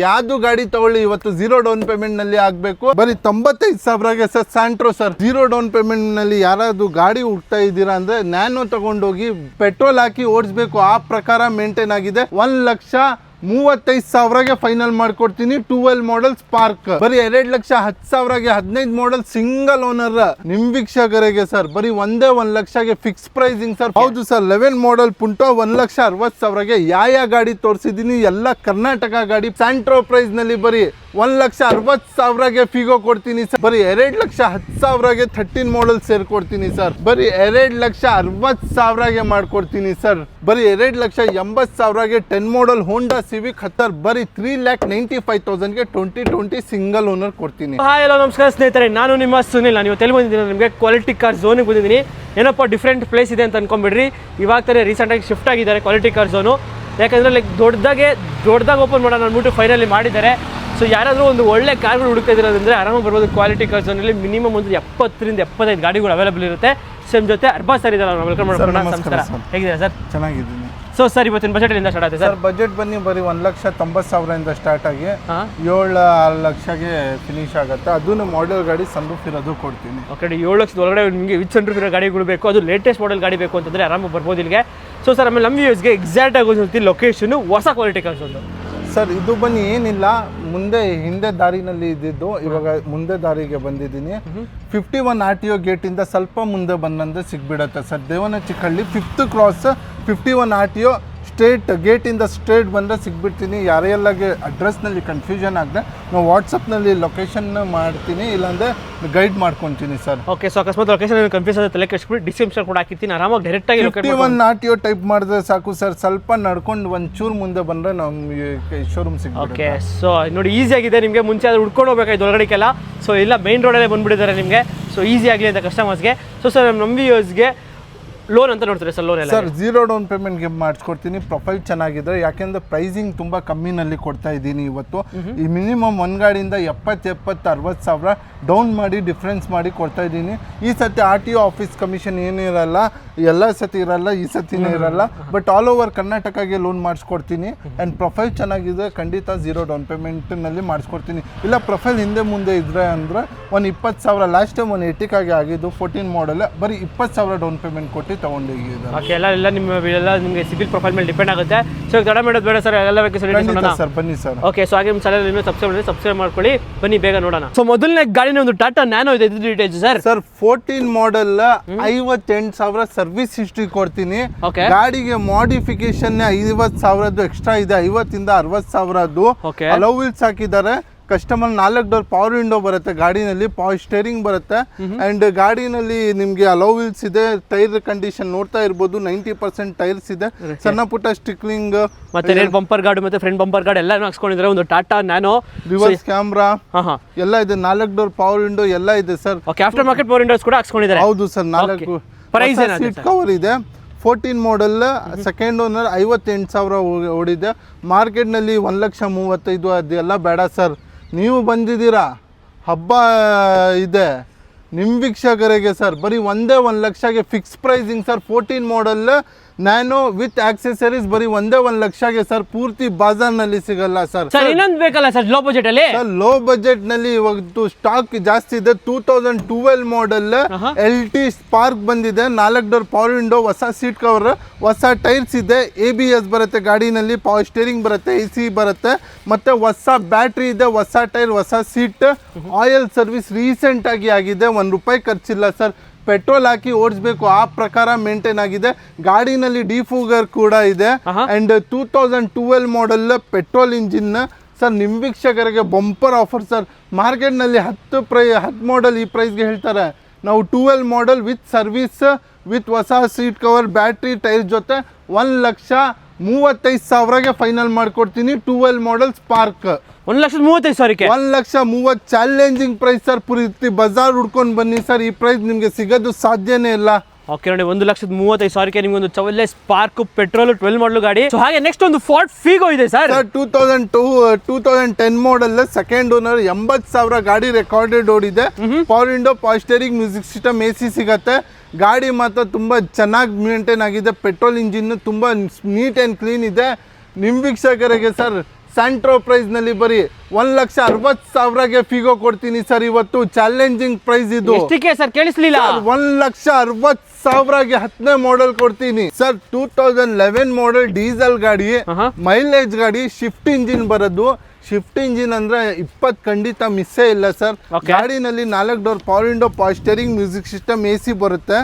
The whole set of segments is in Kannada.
ಯಾವ್ದು ಗಾಡಿ ತಗೊಳ್ಳಿ ಇವತ್ತು 0 ಡೌನ್ ಪೇಮೆಂಟ್ ನಲ್ಲಿ ಆಗ್ಬೇಕು. ಬರೀ 95,000ಗೆ sir Santro sir 0 down payment ನಲ್ಲಿ ಯಾರಾದ್ರು ಗಾಡಿ ಹುಡ್ತಾ ಇದ್ದೀರಾ ಅಂದ್ರೆ ನ್ಯಾನೋ ತಗೊಂಡೋಗಿ ಪೆಟ್ರೋಲ್ ಹಾಕಿ ಓಡಿಸ್ಬೇಕು, ಆ ಪ್ರಕಾರ ಮೇಂಟೈನ್ ಆಗಿದೆ. 1,35,000ಗೆ ಫೈನಲ್ ಮಾಡ್ಕೊಡ್ತೀನಿ. 12 ಮಾಡೆಲ್ ಸ್ಪಾರ್ಕ್ ಬರೀ 2,10,000ಗೆ 15 ಮಾಡೆಲ್ ಸಿಂಗಲ್ ಓನರ್ ನಿಮ್ ವೀಕ್ಷಕರಿಗೆ ಸರ್ ಬರೀ 1,00,000ಗೆ ಫಿಕ್ಸ್ ಪ್ರೈಸಿಂಗ್ ಸರ್. ಹೌದು ಸರ್, 11 ಮಾಡೆಲ್ ಪುಂಟೋ 1,60,000ಗೆ ಯಾವ ಗಾಡಿ ತೋರಿಸಿದೀನಿ ಎಲ್ಲ ಕರ್ನಾಟಕ ಗಾಡಿ. ಸ್ಯಾಂಟ್ರೋ ಪ್ರೈಸ್ ನಲ್ಲಿ ಬರೀ 1,60,000ಗೆ ಫಿಗೋ ಕೊಡ್ತೀನಿ ಸರ್. ಬರೀ 2,10,000ಗೆ 13 ಮಾಡೆಲ್ ಸೇರ್ಕೊಡ್ತೀನಿ ಸರ್. ಬರೀ 2,60,000ಗೆ ಮಾಡ್ಕೊಡ್ತೀನಿ ಸರ್. ಬರೀ 2,80,000ಗೆ 10 ಮಾಡೆಲ್ ಹೋಂಡಾ ಸಿವಿಕ್ 10 ಬರೀ 3,95,000ಗೆ 2020 ಸಿಂಗಲ್ ಓನರ್ ಕೊಡ್ತೀನಿ. ಹಾಯ್ ಹಲೋ ನಮಸ್ಕಾರ ಸ್ನೇಹಿತರೆ, ನಾನು ನಿಮ್ಮ ಸುನಿಲ್. ನಾನು ಇವತ್ತು ಎಲ್ಲಿ ಬಂದಿದ್ದೀನಿ, ನಿಮಗೆ ಕ್ವಾಲಿಟಿ ಕಾರ್ ಝೋನಿಗೆ ಬಂದಿದ್ದೀನಿ. ಏನಪ್ಪ ಡಿಫ್ರೆಂಟ್ ಪ್ಲೇಸ್ ಇದೆ ಅಂತ ಅನ್ಕೊಂಡ್ಬಿಡ್ರಿ. ಇವಾಗ ತಾನೇ ರೀಸೆಂಟಾಗಿ ಶಿಫ್ಟ್ ಆಗಿದ್ದಾರೆ ಕ್ವಾಲಿಟಿ ಕಾರ್ ಝೋನು. ಯಾಕಂದರೆ ಲೈಕ್ ದೊಡ್ಡದಾಗಿ ಓಪನ್ ಮಾಡೋಣ ಅಂದ್ಬಿಟ್ಟು ಫೈನಲಿ ಮಾಡಿದ್ದಾರೆ. ಸೊ ಯಾರಾದರೂ ಒಂದು ಒಳ್ಳೆ ಕಾರ್ಗಳು ಹುಡುಕ್ತಾ ಇರೋದಂದರೆ ಆರಾಮಾಗಿ ಬರ್ಬೋದು. ಕ್ವಾಲಿಟಿ ಕಾರ್ ಝೋನಲ್ಲಿ ಮಿನಿಮಮ್ ಒಂದು 70ರಿಂದ 75 ಗಾಡಿಗಳು ಅವೈಲೇಬಲ್ ಇರುತ್ತೆ. ಸೇಮ್ ಜೊತೆ ಅರ್ಬಾಸ್ ಸರ್ ಇದ್ದಾರೆ, ನಾವು ವೆಲ್ಕಮ್ ಮಾಡೋಣ. ನಮಸ್ಕಾರ, ಹೇಗಿದೆ ಸರ್? ಚೆನ್ನಾಗಿದ್ದೀನಿ. ಸೊ ಸರ್ ಇವತ್ತಿನ ಬಜೆಟ್ ಇಂದ ಸ್ಟಾರ್ಟ್ ಆಗುತ್ತೆ ಸರ್? ಬಜೆಟ್ ಬನ್ನಿ ಬರೀ 1,90,000 ಸ್ಟಾರ್ಟ್ ಆಗಿ 7,00,000ಗೆ ಫಿನಿಶ್ ಆಗುತ್ತೆ. ಅದನ್ನು ಮಾಡೆಲ್ ಗಾಡಿ ಸನ್ರೂಫ್ ಇರೋದು ಕೊಡ್ತೀನಿ. ಓಕೆ, 7 ಲಕ್ಷದ ಒಳಗಡೆ ನಿಮಗೆ ವಿತ್ ಸನ್ರೂಫ್ ಇರೋ ಗಾಡಿಗಳು ಬೇಕು, ಅದು ಲೇಟೆಸ್ಟ್ ಮಾಡೆಲ್ ಗಾಡಿ ಬೇಕು ಅಂತಂದರೆ ಆರಾಮಾಗಿ ಬರ್ಬೋದು ಇಲ್ಲಿಗೆ. ಸೊ ಸರ್ ಆಮೇಲೆ ನಮ್ಮ ವ್ಯೂಸ್ಗೆ ಎಕ್ಸಾಕ್ಟ್ ಆಗಿ ಒಂದು ಲೊಕೇಶನ್ ಹೊಸ ಕ್ವಾಲಿಟಿ ಕಾರ್ಸ್ ಒಂದು ಸರ್ ಇದು ಬನ್ನಿ ಏನಿಲ್ಲ, ಹಿಂದೆ ದಾರಿನಲ್ಲಿ ಇದ್ದಿದ್ದು ಇವಾಗ ಮುಂದೆ ದಾರಿಗೆ ಬಂದಿದ್ದೀನಿ. 51 RTO ಗೇಟಿಂದ ಸ್ವಲ್ಪ ಮುಂದೆ ಬಂದಂದ್ರೆ ಸಿಗ್ಬಿಡತ್ತೆ sir. Devanachikkahalli 5th cross 51 RTO straight ಗೇಟಿಂದ ಸ್ಟ್ರೇಟ್ ಬಂದರೆ ಸಿಗ್ಬಿಡ್ತೀನಿ. ಯಾರೆಲ್ಲಾಗೆ ಅಡ್ರೆಸ್ನಲ್ಲಿ ಕನ್ಫ್ಯೂಷನ್ ಆಗದೆ ನಾವು ವಾಟ್ಸಪ್ನಲ್ಲಿ ಲೊಕೇಶನ್ ಮಾಡ್ತೀನಿ, ಇಲ್ಲಾಂದರೆ ಗೈಡ್ ಮಾಡ್ಕೊತೀನಿ ಸರ್. ಓಕೆ, ಸೊ ಅಕಸ್ಮಾತ್ ಲೊಕೇಶನ್ ಕನ್ಫ್ಯೂಸ್ ಆಗುತ್ತೆ ತಲೆ ಕೆಡಿಸ್ಬಿಟ್ಟು ಡಿಸ್ಕ್ರಿಪ್ಷನ್ ಕೂಡ ಹಾಕಿರ್ತೀನಿ, ಆರಾಮಾಗಿ ಡೈರೆಕ್ಟಾಗಿ 51 RTO ಟೈಪ್ ಮಾಡಿದ್ರೆ ಸಾಕು ಸರ್. ಸ್ವಲ್ಪ ನಡ್ಕೊಂಡು ಒಂಚೂರು ಮುಂದೆ ಬಂದರೆ ನಮ್ಮ ಶೋರೂಮ್ ಸಿಗುತ್ತೆ. ಓಕೆ, ಸೊ ನೋಡಿ ಈಸಿ ಆಗಿದೆ. ನಿಮಗೆ ಮುಂಚೆ ಅದು ಹುಡ್ಕೊಂಡು ಹೋಗ್ಬೇಕಾಯ್ತು ಹೊರಗಡೆಗೆಲ್ಲ. ಸೊ ಇಲ್ಲ ಮೈನ್ ರೋಡಲ್ಲೇ ಬಂದುಬಿಟ್ಟಿದ್ದಾರೆ ನಿಮಗೆ. ಸೊ ಈಸಿ ಆಗಲಿ ಅಂತ ಕಸ್ಟಮರ್ಸ್ಗೆ. ಸೊ ಸರ್ ನಮ್ಮ ವ್ಯೂಯರ್ಸ್ಗೆ ಲೋನ್ ಅಂತ ನೋಡ್ತಾರೆ ಸರ್? ಲೋನ್ ಎಲ್ಲ ಸರ್ 0 ಡೌನ್ ಪೇಮೆಂಟ್ಗೆ ಮಾಡಿಸ್ಕೊಡ್ತೀನಿ. ಪ್ರೊಫೈಲ್ ಚೆನ್ನಾಗಿದೆ, ಯಾಕೆಂದರೆ ಪ್ರೈಸಿಂಗ್ ತುಂಬ ಕಮ್ಮಿನಲ್ಲಿ ಕೊಡ್ತಾ ಇದ್ದೀನಿ ಇವತ್ತು. ಈ ಮಿನಿಮಮ್ ಒಂದು ಗಾಡಿಯಿಂದ 70,000-60,000 ಡೌನ್ ಮಾಡಿ ಡಿಫ್ರೆನ್ಸ್ ಮಾಡಿ ಕೊಡ್ತಾ ಇದ್ದೀನಿ. ಈ ಸತಿ RTO ಆಫೀಸ್ ಕಮಿಷನ್ ಏನಿರಲ್ಲ, ಎಲ್ಲ ಸತಿ ಇರಲ್ಲ, ಈ ಸತಿನೇ ಇರಲ್ಲ. ಬಟ್ ಆಲ್ ಓವರ್ ಕರ್ನಾಟಕಗೆ ಲೋನ್ ಮಾಡಿಸ್ಕೊಡ್ತೀನಿ. ಆ್ಯಂಡ್ ಪ್ರೊಫೈಲ್ ಚೆನ್ನಾಗಿದೆ, ಖಂಡಿತ 0 ಡೌನ್ ಪೇಮೆಂಟ್ನಲ್ಲಿ ಮಾಡಿಸ್ಕೊಡ್ತೀನಿ. ಇಲ್ಲ ಪ್ರೊಫೈಲ್ ಹಿಂದೆ ಮುಂದೆ ಇದ್ರೆ ಅಂದರೆ ಒಂದು 20,000 ಲಾಸ್ಟ್ ಟೈಮ್ ಒಂದು ಎಟಿಕಾಗೆ ಆಗಿದ್ದು 14 ಮಾಡೆಲ್ ಬರೀ 20,000 ಡೌನ್ ಪೇಮೆಂಟ್ ಕೊಟ್ಟು ತಗೊಂಡೋಗಿದೆ. ಓಕೆ, ಎಲ್ಲ ನಿಮ್ಮೆಲ್ಲ ನಿಮಗೆ ಸಿಬಿಲ್ ಪ್ರೊಫೈಲ್ ಮೇಲೆ ಡಿಪೆಂಡ್ ಆಗುತ್ತೆ. ಸೊ ತಡ ಮಾಡೋದು ಬೇಡ ಸರ್, ಎಲ್ಲ ಬೇಕು ಸರ್. ಬನ್ನಿ ಸರ್. ಓಕೆ, ಸೊ ಹಾಗೆ ನಿಮ್ಮ ಚಾನಲ್ ಸಬ್ಸ್ಕ್ರೈಬ್ ಮಾಡ್ಕೊಳ್ಳಿ. ಬನ್ನಿ ಬೇಗ ನೋಡೋಣ. ಸೊ ಮೊದಲನೇ ಗಾಡಿನ ಒಂದು ಟಾಟಾ ನ್ಯಾನೋ ಇದೆ, ಇದು details sir. Sir 14 model 58,000 service history ಕೊಡ್ತೀನಿ. ಗಾಡಿಗೆ ಮಾಡಿಫಿಕೇಶನ್ 50,000 ಎಕ್ಸ್ಟ್ರಾ ಇದೆ, 50,000 ಇಂದ 60,000 ಅಲೋ ವೀಲ್ಸ್ ಹಾಕಿದ್ದಾರೆ. ಕಸ್ಟಮರ್ 4 ಡೋರ್ ಪವರ್ ವಿಂಡೋ ಬರುತ್ತೆ, ಗಾಡಿನಲ್ಲಿ ಪವರ್ ಸ್ಟೇರಿಂಗ್ ಬರುತ್ತೆ. ಅಂಡ್ ಗಾಡಿನಲ್ಲಿ ನಿಮ್ಗೆ ಅಲೋ ವೀಲ್ಸ್ ಇದೆ. ಟೈರ್ ಕಂಡೀಷನ್ ನೋಡ್ತಾ ಇರ್ಬೋದು, 90% ಟೈರ್ಸ್ ಇದೆ. ಸಣ್ಣ ಪುಟ್ಟ ಸ್ಟಿಕ್ಲಿಂಗ್ ಮತ್ತೆ ರೇರ್ ಬಂಪರ್ ಗಾರ್ಡ್ ಮತ್ತೆ ಫ್ರಂಟ್ ಬಂಪರ್ ಗಾರ್ಡ್ ಎಲ್ಲ ಹಾಕ್ಸ್ಕೊಂಡಿದ್ದಾರೆ. ಒಂದು ಟಾಟಾ ನ್ಯಾನೋ ರಿವರ್ಸ್ ಕ್ಯಾಮ್ರಾ ಎಲ್ಲ ಇದೆ, 4 ಡೋರ್ ಪವರ್ ವಿಂಡೋ ಎಲ್ಲ ಇದೆ sir. After market power Windows ಕೂಡ ಹಾಕ್ಸ್ಕೊಂಡಿದ್ದಾರೆ. ಹೌದು ಸರ್. 4 ಪ್ರೈಸ್ ಸೀಟ್ ಕವರ್ ಇದೆ. 14 ಮಾಡೆಲ್ ಸೆಕೆಂಡ್ ಓನರ್ 58,000 ಓಡಿದೆ. ಮಾರ್ಕೆಟ್ನಲ್ಲಿ 1,35,000 ಅದೆಲ್ಲ ಬೇಡ ಸರ್. ನೀವು ಬಂದಿದ್ದೀರಾ, ಹಬ್ಬ ಇದೆ ನಿಮ್ಮ ವೀಕ್ಷಕರಿಗೆ ಸರ್. ಬರೀ 1,00,000ಗೆ fix pricing sir. 14 model Nano with accessories ಬರೀ 1,00,000ಗೆ ಸರ್. ಪೂರ್ತಿ ಬಾಜಾರ್ನಲ್ಲಿ ಸಿಗಲ್ಲ ಸರ್. ಇನ್ನೊಂದು ಬೇಕಲ್ಲ ಸರ್ ಲೋ ಬಜೆಟ್ ಅಲ್ಲಿ? ಸರ್ ಲೋ ಬಜೆಟ್ ನಲ್ಲಿ ಇವತ್ತು ಸ್ಟಾಕ್ ಜಾಸ್ತಿ ಇದೆ. 2012 ಮಾಡೆಲ್ LT ಸ್ಪಾರ್ಕ್ ಬಂದಿದೆ. 4 ಡೋರ್ ಪವರ್ ವಿಂಡೋ, ಹೊಸ ಸೀಟ್ ಕವರ್, ಹೊಸ ಟೈರ್ಸ್ ಇದೆ, ABS ಬರುತ್ತೆ ಗಾಡಿನಲ್ಲಿ, ಪವರ್ ಸ್ಟೇರಿಂಗ್ ಬರುತ್ತೆ, AC ಬರುತ್ತೆ, ಮತ್ತೆ ಹೊಸ ಬ್ಯಾಟ್ರಿ ಇದೆ, ಹೊಸ ಟೈರ್, ಹೊಸ ಸೀಟ್. ಆಯಿಲ್ ಸರ್ವಿಸ್ ರೀಸೆಂಟ್ ಆಗಿದೆ, ₹1 ಖರ್ಚಿಲ್ಲ ಸರ್. ಪೆಟ್ರೋಲ್ ಹಾಕಿ ಓಡಿಸ್ಬೇಕು, ಆ ಪ್ರಕಾರ ಮೇಂಟೈನ್ ಆಗಿದೆ. ಗಾಡಿನಲ್ಲಿ ಡಿಫೂಗರ್ ಕೂಡ ಇದೆ. And 2012 model petrol engine sir. ನಿಮ್ಮ ವೀಕ್ಷಕರಿಗೆ ಬಂಪರ್ ಆಫರ್ ಸರ್. ಮಾರ್ಕೆಟ್ನಲ್ಲಿ 10 ಮಾಡೆಲ್ ಈ ಪ್ರೈಸ್ಗೆ ಹೇಳ್ತಾರೆ. ನಾವು 12 ಮಾಡೆಲ್ ವಿತ್ ಸರ್ವಿಸ್, ವಿತ್ ಹೊಸ ಸೀಟ್ ಕವರ್, ಬ್ಯಾಟ್ರಿ, ಟೈರ್ ಜೊತೆ 1,35,000ಗೆ ಫೈನಲ್ ಮಾಡ್ಕೊಡ್ತೀನಿ. 12 ಮಾಡೆಲ್ ಸ್ಪಾರ್ಕ್ 1,35,000ಕ್ಕೆ 1,30,000 ಚಾಲೆಂಜಿಂಗ್ ಪ್ರೈಸ್ ಸರ್. ಪೂರ್ತಿ ಬಜಾರ್ ಹುಡ್ಕೊಂಡು ಬನ್ನಿ ಸರ್, ಈ ಪ್ರೈಸ್ ನಿಮಗೆ ಸಿಗೋದು ಸಾಧ್ಯನೇ ಇಲ್ಲ. ಓಕೆ ನೋಡಿ, 1,35,000ಕ್ಕೆ ನಿಮ್ಗೆ ಒಂದು ಚವಲ್ಲೆ ಸ್ಪಾರ್ಕ್ ಪೆಟ್ರೋಲ್ 12 ಮಾಡಲ್ ಗಾಡಿ. ಸೊ ಹಾಗೆ ನೆಕ್ಸ್ಟ್ ಒಂದು ಫೋರ್ಡ್ ಫಿಗೋ ಇದೆ ಸರ್. 2010 ಮಾಡೆಲ್ ಸೆಕೆಂಡ್ ಓನರ್ 80,000 ಗಾಡಿ ರೆಕಾರ್ಡೆಡ್ ಓಡಿದೆ. Power window, power steering, music system, AC ಸಿಗತ್ತೆ. ಗಾಡಿ ಮಾತ್ರ ತುಂಬ ಚೆನ್ನಾಗಿ ಮೇಂಟೈನ್ ಆಗಿದೆ. ಪೆಟ್ರೋಲ್ ಇಂಜಿನ್ ತುಂಬ ನೀಟ್ ಆ್ಯಂಡ್ ಕ್ಲೀನ್ ಇದೆ. ನಿಮ್ಮ ವೀಕ್ಷಕರಿಗೆ ಸರ್ ಸ್ಯಾಂಟ್ರೋ ಪ್ರೈಸ್ ನಲ್ಲಿ ಬರೀ 1,60,000ಗೆ ಫಿಗೋ ಕೊಡ್ತೀನಿ ಸರ್. ಇವತ್ತು ಚಾಲೆಂಜಿಂಗ್ ಪ್ರೈಸ್ ಇದು. ಎಷ್ಟಕ್ಕೆ ಸರ್ ಕೇಳಿಸ್ಲಿಲ್ಲ? 1,60,000ಗೆ 10ನೇ ಮಾಡೆಲ್ ಕೊಡ್ತೀನಿ ಸರ್. 2011 ಮಾಡೆಲ್ ಡೀಸೆಲ್ ಗಾಡಿ, ಮೈಲೇಜ್ ಗಾಡಿ, ಶಿಫ್ಟ್ ಇಂಜಿನ್ ಬರೋದು. ಶಿಫ್ಟ್ ಇಂಜಿನ್ ಅಂದ್ರೆ 20 ಖಂಡಿತ ಮಿಸ್ಸೇ ಇಲ್ಲ ಸರ್. ಗಾಡಿನಲ್ಲಿ 4 door power window, power steering, music system, AC ಬರುತ್ತೆ.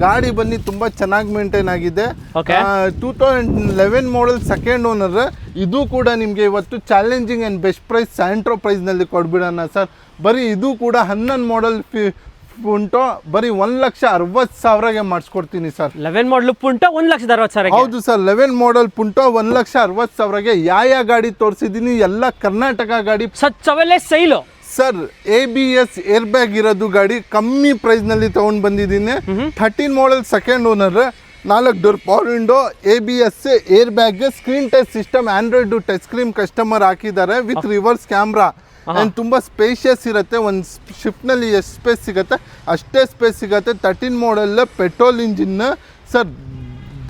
ಗಾಡಿ ಬನ್ನಿ ತುಂಬಾ ಚೆನ್ನಾಗಿ ಮೇಂಟೈನ್ ಆಗಿದೆ. 2011 ಮಾಡೆಲ್ ಸೆಕೆಂಡ್ ಓನರ್. ಇದು ಕೂಡ ನಿಮಗೆ ಇವತ್ತು challenging and best price Santro price ನಲ್ಲಿ ಕೊಡ್ಬಿಡೋಣ ಸರ್. ಬರೀ ಇದು ಕೂಡ 11 ಮಾಡೆಲ್ ಪುಂಟೋ ಬರೀ 1,60,000ಗೆ ಮಾಡಿಸ್ಕೊಡ್ತೀನಿ ಸರ್. 11 ಮಾಡಲ್ ಪುಂಟೋ 1,60,000. ಹೌದು ಸರ್, 11 ಮಾಡೆಲ್ ಪುಂಟೋ 1,60,000ಗೆ ಯಾವ ಗಾಡಿ ತೋರಿಸಿದೀನಿ ಎಲ್ಲ ಕರ್ನಾಟಕ ಗಾಡಿ. ಸಚ್ಚವಲ್ಲೇ ಸೈಲು ಸರ್. ABS ಏರ್ ಬ್ಯಾಗ್ ಇರೋದು ಗಾಡಿ ಕಮ್ಮಿ ಪ್ರೈಸ್ ನಲ್ಲಿ ತಗೊಂಡ್ ಬಂದಿದ್ದೀನಿ. 13 model second owner, 4 door power window, ABS air bag, screen touch system, Android touch screen customer ಹಾಕಿದ್ದಾರೆ ವಿತ್ ರಿವರ್ಸ್ ಕ್ಯಾಮ್ರಾ. ಆ್ಯಂಡ್ ತುಂಬ ಸ್ಪೇಷಿಯಸ್ ಇರುತ್ತೆ. ಒಂದು ಶಿಫ್ಟ್ನಲ್ಲಿ ಎಷ್ಟು ಸ್ಪೇಸ್ ಸಿಗುತ್ತೆ ಅಷ್ಟೇ ಸ್ಪೇಸ್ ಸಿಗುತ್ತೆ. 13 model petrol engine sir.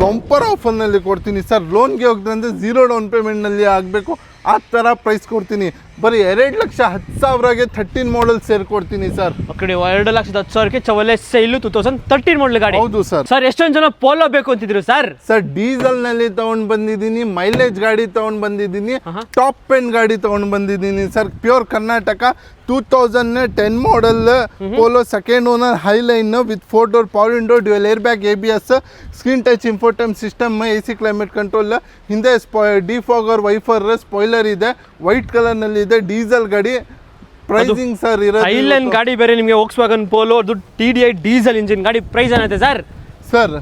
Bumper ಆಫರ್ನಲ್ಲಿ ಕೊಡ್ತೀನಿ ಸರ್. ಲೋನ್ಗೆ ಹೋಗ್ತಂದ್ರೆ 0 ಡೌನ್ ಪೇಮೆಂಟ್ನಲ್ಲಿ ಆಗಬೇಕು, ಆ ಥರ ಪ್ರೈಸ್ ಕೊಡ್ತೀನಿ. ಬರೀ 2,10,000ಗೆ 13 ಮಾಡೆಲ್ ಸೇರ್ಕೊಡ್ತೀನಿ ಸರ್. 2,10,000ಕ್ಕೆ ಚವಲೆ ಸೈಲು 2013 ಮಾಡೆಲ್ ಗಾಡಿ. ಹೌದು ಸರ್. ಸರ್ ಎಷ್ಟೊಂದು ಜನ ಪೋಲೋ ಬೇಕು ಅಂತಿದ್ರು ಸರ್. ಸರ್ ಡೀಸೆಲ್ ನಲ್ಲಿ ತಗೊಂಡ್ ಬಂದಿದ್ದೀನಿ, ಮೈಲೇಜ್ ಗಾಡಿ ತಗೊಂಡ್ ಬಂದಿದ್ದೀನಿ, ಟಾಪ್ ಎಂಡ್ ಗಾಡಿ ತಗೊಂಡ್ ಬಂದಿದ್ದೀನಿ sir. Pure Karnataka 2010 model Polo second owner, highline with 4 door power window, dual air bag, ABS, screen touch infotainment system, AC climate control, ಹಿಂದೆ ಡಿಫಾಗರ್ ವೈಫರ್ ಸ್ಪಾಯ್ಲರ್ ಇದೆ, ವೈಟ್ ಕಲರ್ ನಲ್ಲಿ ಇದೆ. ಡೀಸೆಲ್ ಗಾಡಿ. ಪ್ರೈಸಿಂಗ್ ಸರ್ ಇರೋದು ಹೈಲೈನ್ ಗಾಡಿ ಬೇರೆ ನಿಮಗೆ ವೋಕ್ಸ್ವ್ಯಾಗನ್ ಪೋಲೋ, ಅದು TDI ಡೀಸೆಲ್ ಇಂಜಿನ್ ಗಾಡಿ. ಪ್ರೈಸ್ ಏನಾಯ್ತು ಸರ್? ಸರ್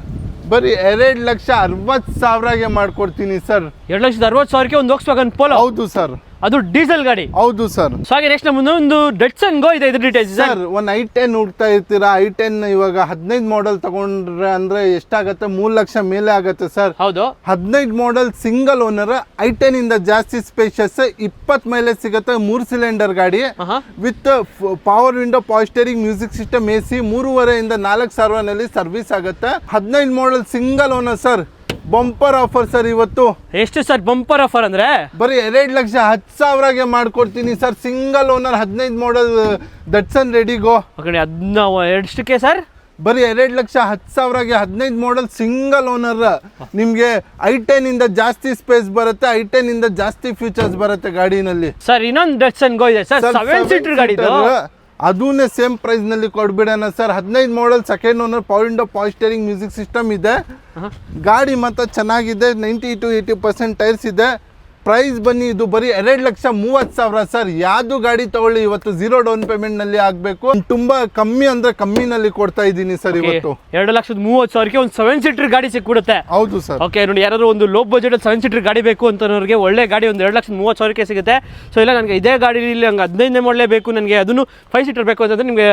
ಬರೀ 2,60,000ಗೆ ಮಾಡ್ಕೊಡ್ತೀನಿ ಸರ್. 2,60,000ಕ್ಕೆ ಒಂದು ವೋಕ್ಸ್ವ್ಯಾಗನ್ ಪೋಲೋ. ಹೌದು ಸರ್. ಅದು ಡೀಸೆಲ್ ಗಾಡಿ. ಹೌದು ಸರ್. ಸೊ ಹಾಗೆ ನೆಕ್ಸ್ಟ್ ಮುಂದೆ ಒಂದು ಡೆಟ್ಸನ್ ಗೋ ಇದೆ. ಇದ್ರ ಡೀಟೇಲ್ಸ್ ಸರ್. ಒಂದು i10 ಹುಡ್ತಾ ಇರ್ತೀರಾ. i10 ಇವಾಗ 15 ಮಾಡೆಲ್ ತಗೊಂಡ್ರೆ ಅಂದ್ರೆ ಎಷ್ಟಾಗತ್ತೆ? 3 ಲಕ್ಷ ಮೇಲೆ ಆಗತ್ತೆ ಸರ್. ಹೌದು. 15 ಮಾಡೆಲ್ ಸಿಂಗಲ್ ಓನರ್, i10 ಇಂದ ಜಾಸ್ತಿ ಸ್ಪೇಷಿಯಸ್, 20 ಮೈಲೇಜ್ ಸಿಗುತ್ತೆ. 3 ಸಿಲಿಂಡರ್ ಗಾಡಿ with power window, power steering, music system, AC. 3,500 ಇಂದ 4,000ನಲ್ಲಿ ಸರ್ವಿಸ್ ಆಗುತ್ತೆ. 15 model single owner sir. Bumper offer sir ಇವತ್ತು. ಎಷ್ಟು ಸರ್ ಬಂಪರ್ ಆಫರ್ ಅಂದ್ರೆ? ಬರೀ 2,10,000ಗೆ ಮಾಡ್ಕೊಡ್ತೀನಿ sir. Single owner 15 model Datsun ರೆಡಿಗೋ. ಎಷ್ಟಕ್ಕೆ ಸರ್? ಬರೀ 2,10,000ಗೆ 15 ಮಾಡೆಲ್ ಸಿಂಗಲ್ ಓನರ್. ನಿಮ್ಗೆ i10 ಇಂದ ಜಾಸ್ತಿ ಸ್ಪೇಸ್ ಬರುತ್ತೆ, i10 ಇಂದ ಜಾಸ್ತಿ ಫೀಚರ್ಸ್ ಬರುತ್ತೆ ಗಾಡಿನಲ್ಲಿ ಸರ್. ಇನ್ನೊಂದು ಡಟ್ಸನ್ ಗೋ ಇದೆ ಸರ್, 7 ಸೀಟರ್ ಗಾಡಿ. ಅದನ್ನೇ ಸೇಮ್ ಪ್ರೈಸ್ ನಲ್ಲಿ ಕೊಡ್ಬಿಡೋಣ sir. 15 model second owner, power window, power steering, music system ಇದೆ. ಗಾಡಿ ಮಾತ್ರ ಚೆನ್ನಾಗಿದೆ. 90 to 80% ಟೈರ್ಸ್ ಇದೆ. ಪ್ರೈಸ್ ಬನ್ನಿ ಇದು ಬರೀ 2,30,000 ಸರ್. ಯಾವ್ದು ಗಾಡಿ ತಗೊಳ್ಳಿ ಇವತ್ತು 0 ಡೌನ್ ಪೇಮೆಂಟ್ ನಲ್ಲಿ ಆಗ್ಬೇಕು. ತುಂಬಾ ಕಮ್ಮಿ ಅಂದ್ರೆ ಕಮ್ಮಿನಲ್ಲಿ ಕೊಡ್ತಾ ಇದ್ದೀನಿ ಸರ್ ಇವತ್ತು. 2,30,000ಕ್ಕೆ ಒಂದು 7 ಸೀಟರ್ ಗಾಡಿ ಸಿಕ್ಬಿಡುತ್ತೆ. ಹೌದು ಸರ್. ಓಕೆ ನೋಡಿ, ಯಾರಾದ್ರು ಒಂದು ಲೋ ಬಜೆಟ್ 7 ಸೀಟರ್ ಗಾಡಿ ಬೇಕು ಅಂತನವ್ರಿಗೆ ಒಳ್ಳೆ ಗಾಡಿ ಒಂದು 2,30,000ಕ್ಕೆ ಸಿಗುತ್ತೆ. ಸೊ ಇಲ್ಲ ನನಗೆ ಇದೇ ಗಾಡಿ ಇಲ್ಲಿ ಹಂಗೆ 15 ಮಾಡಲೇ ಬೇಕು, ನನಗೆ ಅದನ್ನು 5 ಸೀಟರ್ ಬೇಕು ಅಂತಂದ್ರೆ ನಿಮಗೆ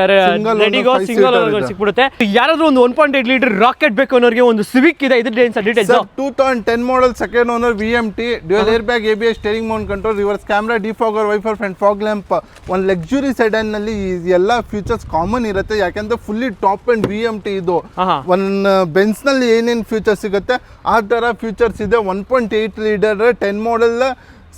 ರೆಡಿಗೋ ಸಿಂಗಲ್ ಸಿಕ್ಬಿಡುತ್ತೆ. ಯಾರಾದ್ರೂ ಒಂದು 1.8 ಲೀಟರ್ ರಾಕೆಟ್ ಬೇಕು ಅನ್ನೋರಿಗೆ ಒಂದು ಸಿವಿಕ್ ಇದೆ. ಇದ್ರ details 2010 model second owner, VMT, dual air bag, ABS steering mount control, reverse camera, defogger wiper, front fog lamp. ಒಂದು ಲಕ್ಸುರಿ ಸೆಡನ್ ನಲ್ಲಿ ಎಲ್ಲ ಫೀಚರ್ಸ್ ಕಾಮನ್ ಇರುತ್ತೆ. ಯಾಕಂದ್ರೆ ಫುಲ್ಲಿ ಟಾಪ್ ಅಂಡ್ VMT ಇದು. ಒಂದು ಬೆನ್ಸ್ ನಲ್ಲಿ ಏನೇನು ಫೀಚರ್ಸ್ ಸಿಗುತ್ತೆ ಆ ತರ ಫೀಚರ್ಸ್ ಇದೆ. 1.8 litre 10 model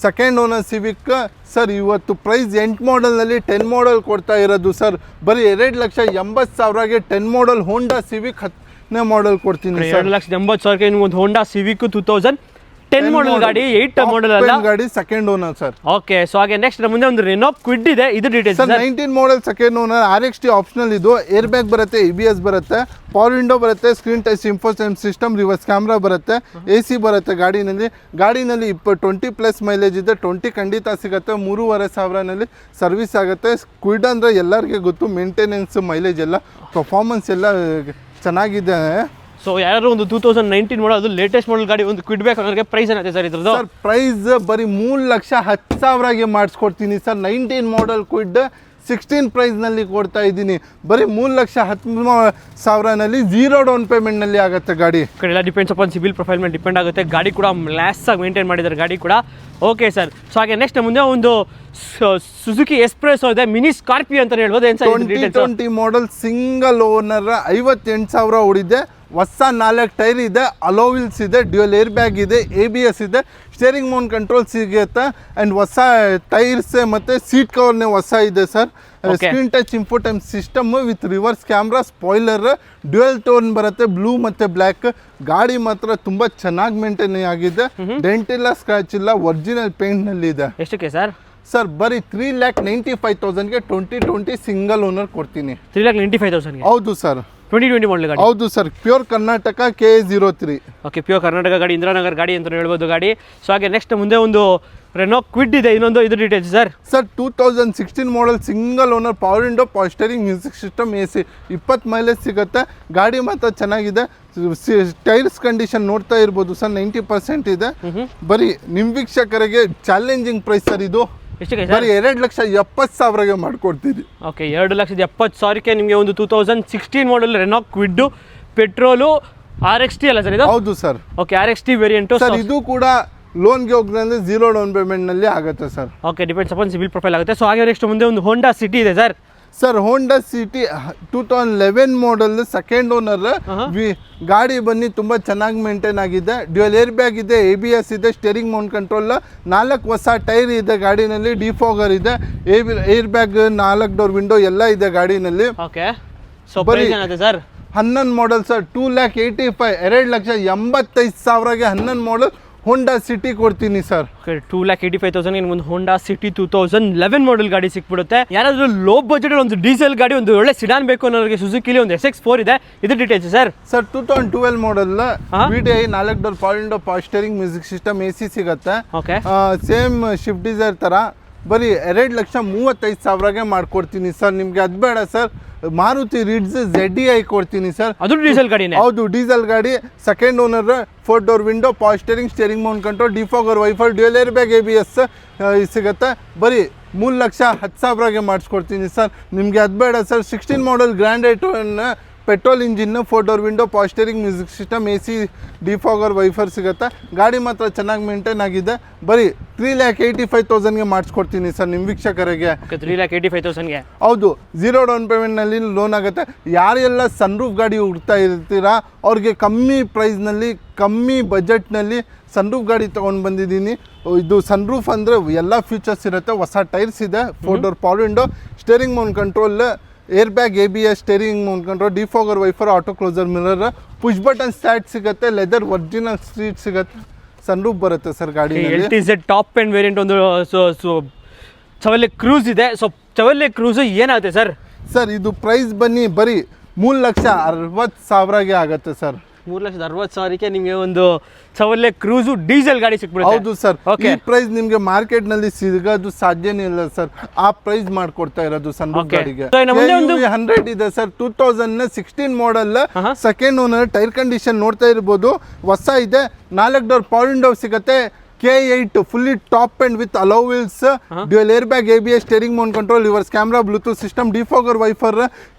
second owner Civic sir. ಇವತ್ತು ಪ್ರೈಸ್ 8 ಮಾಡೆಲ್ನಲ್ಲಿ 10 ಮಾಡೆಲ್ ಕೊಡ್ತಾ ಇರೋದು ಸರ್. ಬರೀ 2,80,000ಗೆ 10 ಮಾಡೆಲ್ ಹೋಂಡಾ ಸಿವಿಕ್ 10ನೇ ಮಾಡೆಲ್ ಕೊಡ್ತೀನಿ. 2,80,000ಕ್ಕೆ ಒಂದು ಹೋಂಡಾ ಸಿವಿಕ್ 2010 ಮಾಡೆಲ್ ಗಾಡಿ, 8 ಮಾಡೆಲ್ ಅಲ್ಲ ಗಾಡಿ, second owner sir. Okay. So ಹಾಗೆ ನೆಕ್ಸ್ಟ್ ಮುಂದೆ ಒಂದು ರೆನೋ ಕ್ವಿಡ್ ಇದೆ. ಇದು details sir. 19 model second owner, RXT optional. ಇದು ಏರ್ ಬ್ಯಾಗ್ ಬರುತ್ತೆ, ABS ಬರುತ್ತೆ, ಪವರ್ ವಿಂಡೋ ಬರುತ್ತೆ, screen touch infotainment system, reverse camera ಬರುತ್ತೆ, AC ಬರುತ್ತೆ ಗಾಡಿನಲ್ಲಿ. 20+ ಮೈಲೇಜ್ ಇದೆ. 20 ಖಂಡಿತ ಸಿಗುತ್ತೆ. 3,500ನಲ್ಲಿ ಸರ್ವಿಸ್ ಆಗುತ್ತೆ. ಕ್ವಿಡ್ ಅಂದ್ರೆ ಎಲ್ಲರಿಗೆ ಗೊತ್ತು, ಮೇಂಟೆನೆನ್ಸ್, ಮೈಲೇಜ್ ಎಲ್ಲ, ಪರ್ಫಾರ್ಮೆನ್ಸ್ ಎಲ್ಲ ಚೆನ್ನಾಗಿದೆ. ಸೊ ಯಾರು ಒಂದು 2019 ಮಾಡಲ್, ಅದು ಲೇಟೆಸ್ಟ್ ಮಾಡಲ್ ಗಾಡಿ ಒಂದು ಕ್ವಿಡ್ ಬೇಕು ಅನ್ನೋರಿಗೆ ಪ್ರೈಸ್ ಏನಾಯ್ತು ಸರ್ ಇದ್ರದ್ದು? ಸರ್ ಪ್ರೈಸ್ ಬರೀ 3,10,000ಗೆ ಮಾಡಿಸ್ಕೊಡ್ತೀನಿ ಸರ್. 19 ಮಾಡೆಲ್ ಕ್ವಿಡ್ 16 ಪ್ರೈಸ್ನಲ್ಲಿ ಕೊಡ್ತಾ ಇದ್ದೀನಿ. ಬರೀ 3,10,000ನಲ್ಲಿ 0 ಡೌನ್ ಪೇಮೆಂಟ್ನಲ್ಲಿ ಆಗುತ್ತೆ ಗಾಡಿ. ಎಲ್ಲ ಡಿಪೆಂಡ್ಸ್ ಅಪಾನ್ ಸಿವಿಲ್ ಪ್ರೊಫೈಲ್ ಮೇಲೆ ಡಿಪೆಂಡ್ ಆಗುತ್ತೆ. ಗಾಡಿ ಕೂಡ ಲ್ಯಾಸ್ ಆಗಿ ಮೇಂಟೈನ್ ಮಾಡಿದ್ದಾರೆ ಗಾಡಿ ಕೂಡ. Okay sir. ಸೊ ಹಾಗೆ ನೆಕ್ಸ್ಟ್ ಮುಂದೆ ಒಂದು ಸುಜುಕಿ ಎಸ್ಪ್ರೆಸೋ ಇದೆ, ಮಿನಿ ಸ್ಕಾರ್ಪಿಯೋ ಅಂತ ಹೇಳ್ಬೋದು. 2020 ಮಾಡೆಲ್ ಸಿಂಗಲ್ ಓನರ್, 58,000 ಓಡಿದೆ. ಹೊಸ 4 ಟೈರ್ ಇದೆ, ಅಲೋವಿಲ್ಸ್ ಇದೆ, ಡ್ಯುಯಲ್ ಏರ್ ಬ್ಯಾಗ್ ಇದೆ, ABS ಇದೆ, ಸ್ಟೇರಿಂಗ್ ಮೌಂಟ್ ಕಂಟ್ರೋಲ್ ಸಿಗುತ್ತೆ ಆ್ಯಂಡ್ ಹೊಸ ಟೈರ್ಸ್ ಮತ್ತು ಸೀಟ್ ಕವರ್ನೇ ಹೊಸ ಇದೆ sir. Screen touch infotainment system with reverse camera, spoiler, dual tone ಬರುತ್ತೆ, ಬ್ಲೂ ಮತ್ತು ಬ್ಲ್ಯಾಕ್. ಗಾಡಿ ಮಾತ್ರ ತುಂಬ ಚೆನ್ನಾಗಿ ಮೇಂಟೈನ್ ಆಗಿದೆ, ಡೆಂಟ್ ಇಲ್ಲ, ಸ್ಕ್ರಾಚ್ ಇಲ್ಲ, ಒರಿಜಿನಲ್ ಪೇಂಟ್ನಲ್ಲಿ ಇದೆ. ಎಷ್ಟಕ್ಕೆ ಸರ್? ಸರ್ ಬರೀ 3,95,000ಗೆ 2020 ಸಿಂಗಲ್ ಓನರ್ ಕೊಡ್ತೀನಿ. 3,95,000. ಹೌದು ಸರ್, 2020 ಮಾಡಲ್ ಗಾಡಿ. ಹೌದು sir, pure Karnataka KA03. Okay, pure Karnataka ಗಾಡಿ, ಇಂದಿರಾನಗರ್ ಗಾಡಿ ಅಂತ ಹೇಳ್ಬೋದು ಗಾಡಿ. ಸೊ ಹಾಗೆ ನೆಕ್ಸ್ಟ್ ಮುಂದೆ ಒಂದು ರೆನೋ ಕ್ವಿಡ್ ಇದೆ, ಇನ್ನೊಂದು ಇದು ಡೀಟೇಲ್ಸ್ ಸರ್. ಸರ್ 2016 ಮಾಡಲ್ single owner, power window, power steering, music system, AC, 20 mileage ಸಿಗುತ್ತೆ. ಗಾಡಿ ಮಾತ್ರ ಚೆನ್ನಾಗಿದೆ. ಟೈರ್ಸ್ ಕಂಡೀಷನ್ ನೋಡ್ತಾ ಇರ್ಬೋದು ಸರ್, 90% ಇದೆ. ಬರೀ ನಿಮ್ಮ ವೀಕ್ಷಕರಿಗೆ ಚಾಲೆಂಜಿಂಗ್ ಪ್ರೈಸ್ ಸರ್ ಇದು. ಎಷ್ಟಕ್ಕೆ ಬರೀ 2,70,000ಗೆ ಮಾಡ್ಕೊಡ್ತೀರಿ. ಓಕೆ, 2,70,000ಕ್ಕೆ ನಿಮಗೆ ಒಂದು 2016 ಮಾಡಲ್ ರೆನೋ ಕ್ವಿಡ್ ಪೆಟ್ರೋಲು RXT ಅಲ್ಲ ಸರ್ ಇದು? ಹೌದು sir. Okay, RXT variant sir. ಇದು ಕೂಡ ಲೋನ್ಗೆ ಹೋಗ್ದಂದ್ರೆ 0 ಡೌನ್ ಪೇಮೆಂಟ್ನಲ್ಲಿ ಆಗುತ್ತೆ sir. Okay, depends upon civil profile ಆಗುತ್ತೆ. ಸೊ ಹಾಗೆ ನೆಕ್ಸ್ಟ್ ಮುಂದೆ ಒಂದು ಹೋಂಡಾ ಸಿಟಿ ಇದೆ ಸರ್. ಸರ್ ಹೋಂಡಾ ಸಿಟಿ 2011 ಮಾಡಲ್, ಸೆಕೆಂಡ್ ಓನರ್. ಗಾಡಿ ಬನ್ನಿ ತುಂಬ ಚೆನ್ನಾಗಿ ಮೇಂಟೈನ್ ಆಗಿದೆ. ಡ್ಯುಯಲ್ ಏರ್ ಬ್ಯಾಗ್ ಇದೆ, ABS ಇದೆ, ಸ್ಟೇರಿಂಗ್ ಮೌಂಟ್ ಕಂಟ್ರೋಲ್, 4 ಹೊಸ ಟೈರ್ ಇದೆ ಗಾಡಿನಲ್ಲಿ, ಡಿಫಾಗರ್ ಇದೆ, ಏರ್ ಬ್ಯಾಗ್, 4 ಡೋರ್ ವಿಂಡೋ ಎಲ್ಲ ಇದೆ ಗಾಡಿನಲ್ಲಿ. ಓಕೆ, ಸೊ ಪ್ರೈಸ್ ಏನಾಗುತ್ತೆ ಸರ್? 11 ಮಾಡಲ್ ಸರ್, 2,85,000, 2,85,000ಗೆ 11 ಮಾಡಲ್ ಹೋಂಡಾ ಸಿಟಿ ಕೊಡ್ತೀನಿ ಸರ್. 2,85,000 ಒಂದು ಹೋಂಡಾ ಸಿಟಿ 2011 ಮಾಡಲ್ ಗಾಡಿ ಸಿಕ್ಬಿಡುತ್ತೆ. ಯಾರಾದರೂ ಲೋ ಬಜೆಟ್ ಒಂದು ಡೀಸೆಲ್ ಗಾಡಿ, ಒಂದು ಒಳ್ಳೆ ಸಿಡಾನ್ ಬೇಕು ಅನ್ನೋರಿಗೆ ಸುಜುಕಿಲಿ ಒಂದು SX4 ಇದೆ. ಇದು ಡೀಟೇಲ್ಸ್ ಸರ್. ಸರ್ 2012 ಮಾಡಲ್, VDI, 4 door, power window, power steering, music system, AC ಸಿಗುತ್ತೆ. ಓಕೆ, ಸೇಮ್ ಶಿಫ್ಟ್ ಡಿಸೈರ್ ಥರ. ಬರೀ 2,35,000ಗೆ ಮಾಡ್ಕೊಡ್ತೀನಿ ಸರ್. ನಿಮಗೆ ಅದು ಬೇಡ ಸರ್, ಮಾರುತಿ ರಿಡ್ಸ್ ZDI ಕೊಡ್ತೀನಿ ಸರ್. ಅದು ಡೀಸೆಲ್ ಗಾಡಿನೇ? ಹೌದು, ಡೀಸೆಲ್ ಗಾಡಿ, second owner, 4 door window, power steering, steering mount control, defogger, wiper, dual air bag, ABS ಸಿಗುತ್ತೆ. ಬರೀ 3,10,000ಗೆ ಮಾಡಿಸ್ಕೊಡ್ತೀನಿ ಸರ್. ನಿಮಗೆ ಅದು ಬೇಡ ಸರ್, 16 ಮಾಡಲ್ grand i ten, petrol engine, 4 door window, power steering, music system, AC, defogger, wiper ಸಿಗುತ್ತೆ. ಗಾಡಿ ಮಾತ್ರ ಚೆನ್ನಾಗಿ ಮೇಂಟೈನ್ ಆಗಿದೆ. ಬರೀ 3,85,000ಗೆ ಮಾಡಿಸ್ಕೊಡ್ತೀನಿ ಸರ್ ನಿಮ್ಮ ವೀಕ್ಷಕರಿಗೆ. 3,85,000ಗೆ? ಹೌದು, 0 ಡೌನ್ ಪೇಮೆಂಟ್ನಲ್ಲಿ ಲೋನ್ ಆಗುತ್ತೆ. ಯಾರೆಲ್ಲ ಸನ್ರೂಫ್ ಗಾಡಿ ಹುಡುಕ್ತಾ ಇರ್ತೀರಾ ಅವ್ರಿಗೆ ಕಮ್ಮಿ ಪ್ರೈಸ್ನಲ್ಲಿ, ಕಮ್ಮಿ ಬಜೆಟ್ನಲ್ಲಿ ಸನ್ರೂಫ್ ಗಾಡಿ ತೊಗೊಂಡು ಬಂದಿದ್ದೀನಿ. ಇದು ಸನ್ರೂಫ್ ಅಂದರೆ ಎಲ್ಲ ಫೀಚರ್ಸ್ ಇರುತ್ತೆ. ಹೊಸ ಟೈರ್ಸ್ ಇದೆ, 4 door power window, steering mount control, air bag, ABS, steering mount control, defogger, wiper, auto closer, mirror, push button start ಸಿಗುತ್ತೆ, ಲೆದರ್ ಒರಿಜಿನಲ್ ಸೀಟ್ ಸಿಗುತ್ತೆ, ಸನ್ರೂಫ್ ಬರುತ್ತೆ ಸರ್ ಗಾಡಿ. LTZ ಟಾಪ್ ಎಂಡ್ ವೇರಿಯಂಟ್ ಒಂದು ಚವರ್ಲೆ ಕ್ರೂಸ್ ಇದೆ. ಸೊ ಚವರ್ಲೆ ಕ್ರೂಸ್ ಏನಾಗುತ್ತೆ ಸರ್? ಸರ್ ಇದು ಪ್ರೈಸ್ ಬನ್ನಿ ಬರೀ 3,60,000ಗೆ ಆಗುತ್ತೆ ಸರ್. 3,60,000ಕ್ಕೆ ನಿಮಗೆ ಒಂದು ಚವರ್ಲೆ ಕ್ರೂಸು ಡೀಸೆಲ್ ಗಾಡಿ ಸಿಕ್ಬಿಡುತ್ತೆ. ಹೌದು ಸರ್. ಈ ಪ್ರೈಸ್ ನಿಮಗೆ ಮಾರ್ಕೆಟ್ ನಲ್ಲಿ ಸಿಗೋದು ಸಾಧ್ಯನೇ ಇಲ್ಲ ಸರ್. ಆ ಪ್ರೈಸ್ ಮಾಡ್ಕೊಡ್ತಾ ಇರೋದು ಸನ್ರೂಫ್ ಗಾಡಿಗೆ. 100 ಇದೆ sir, 2016 model, second owner, tyre condition ನೋಡ್ತಾ ಇರ್ಬೋದು, ಹೊಸ ಇದೆ. 4 ಡೋರ್ ಪವರ್ ವಿಂಡೋ ಸಿಗುತ್ತೆ, K8 fully top end with alloy wheels, dual air bag, ABS, steering mount control, reverse camera, bluetooth system, defogger, wiper,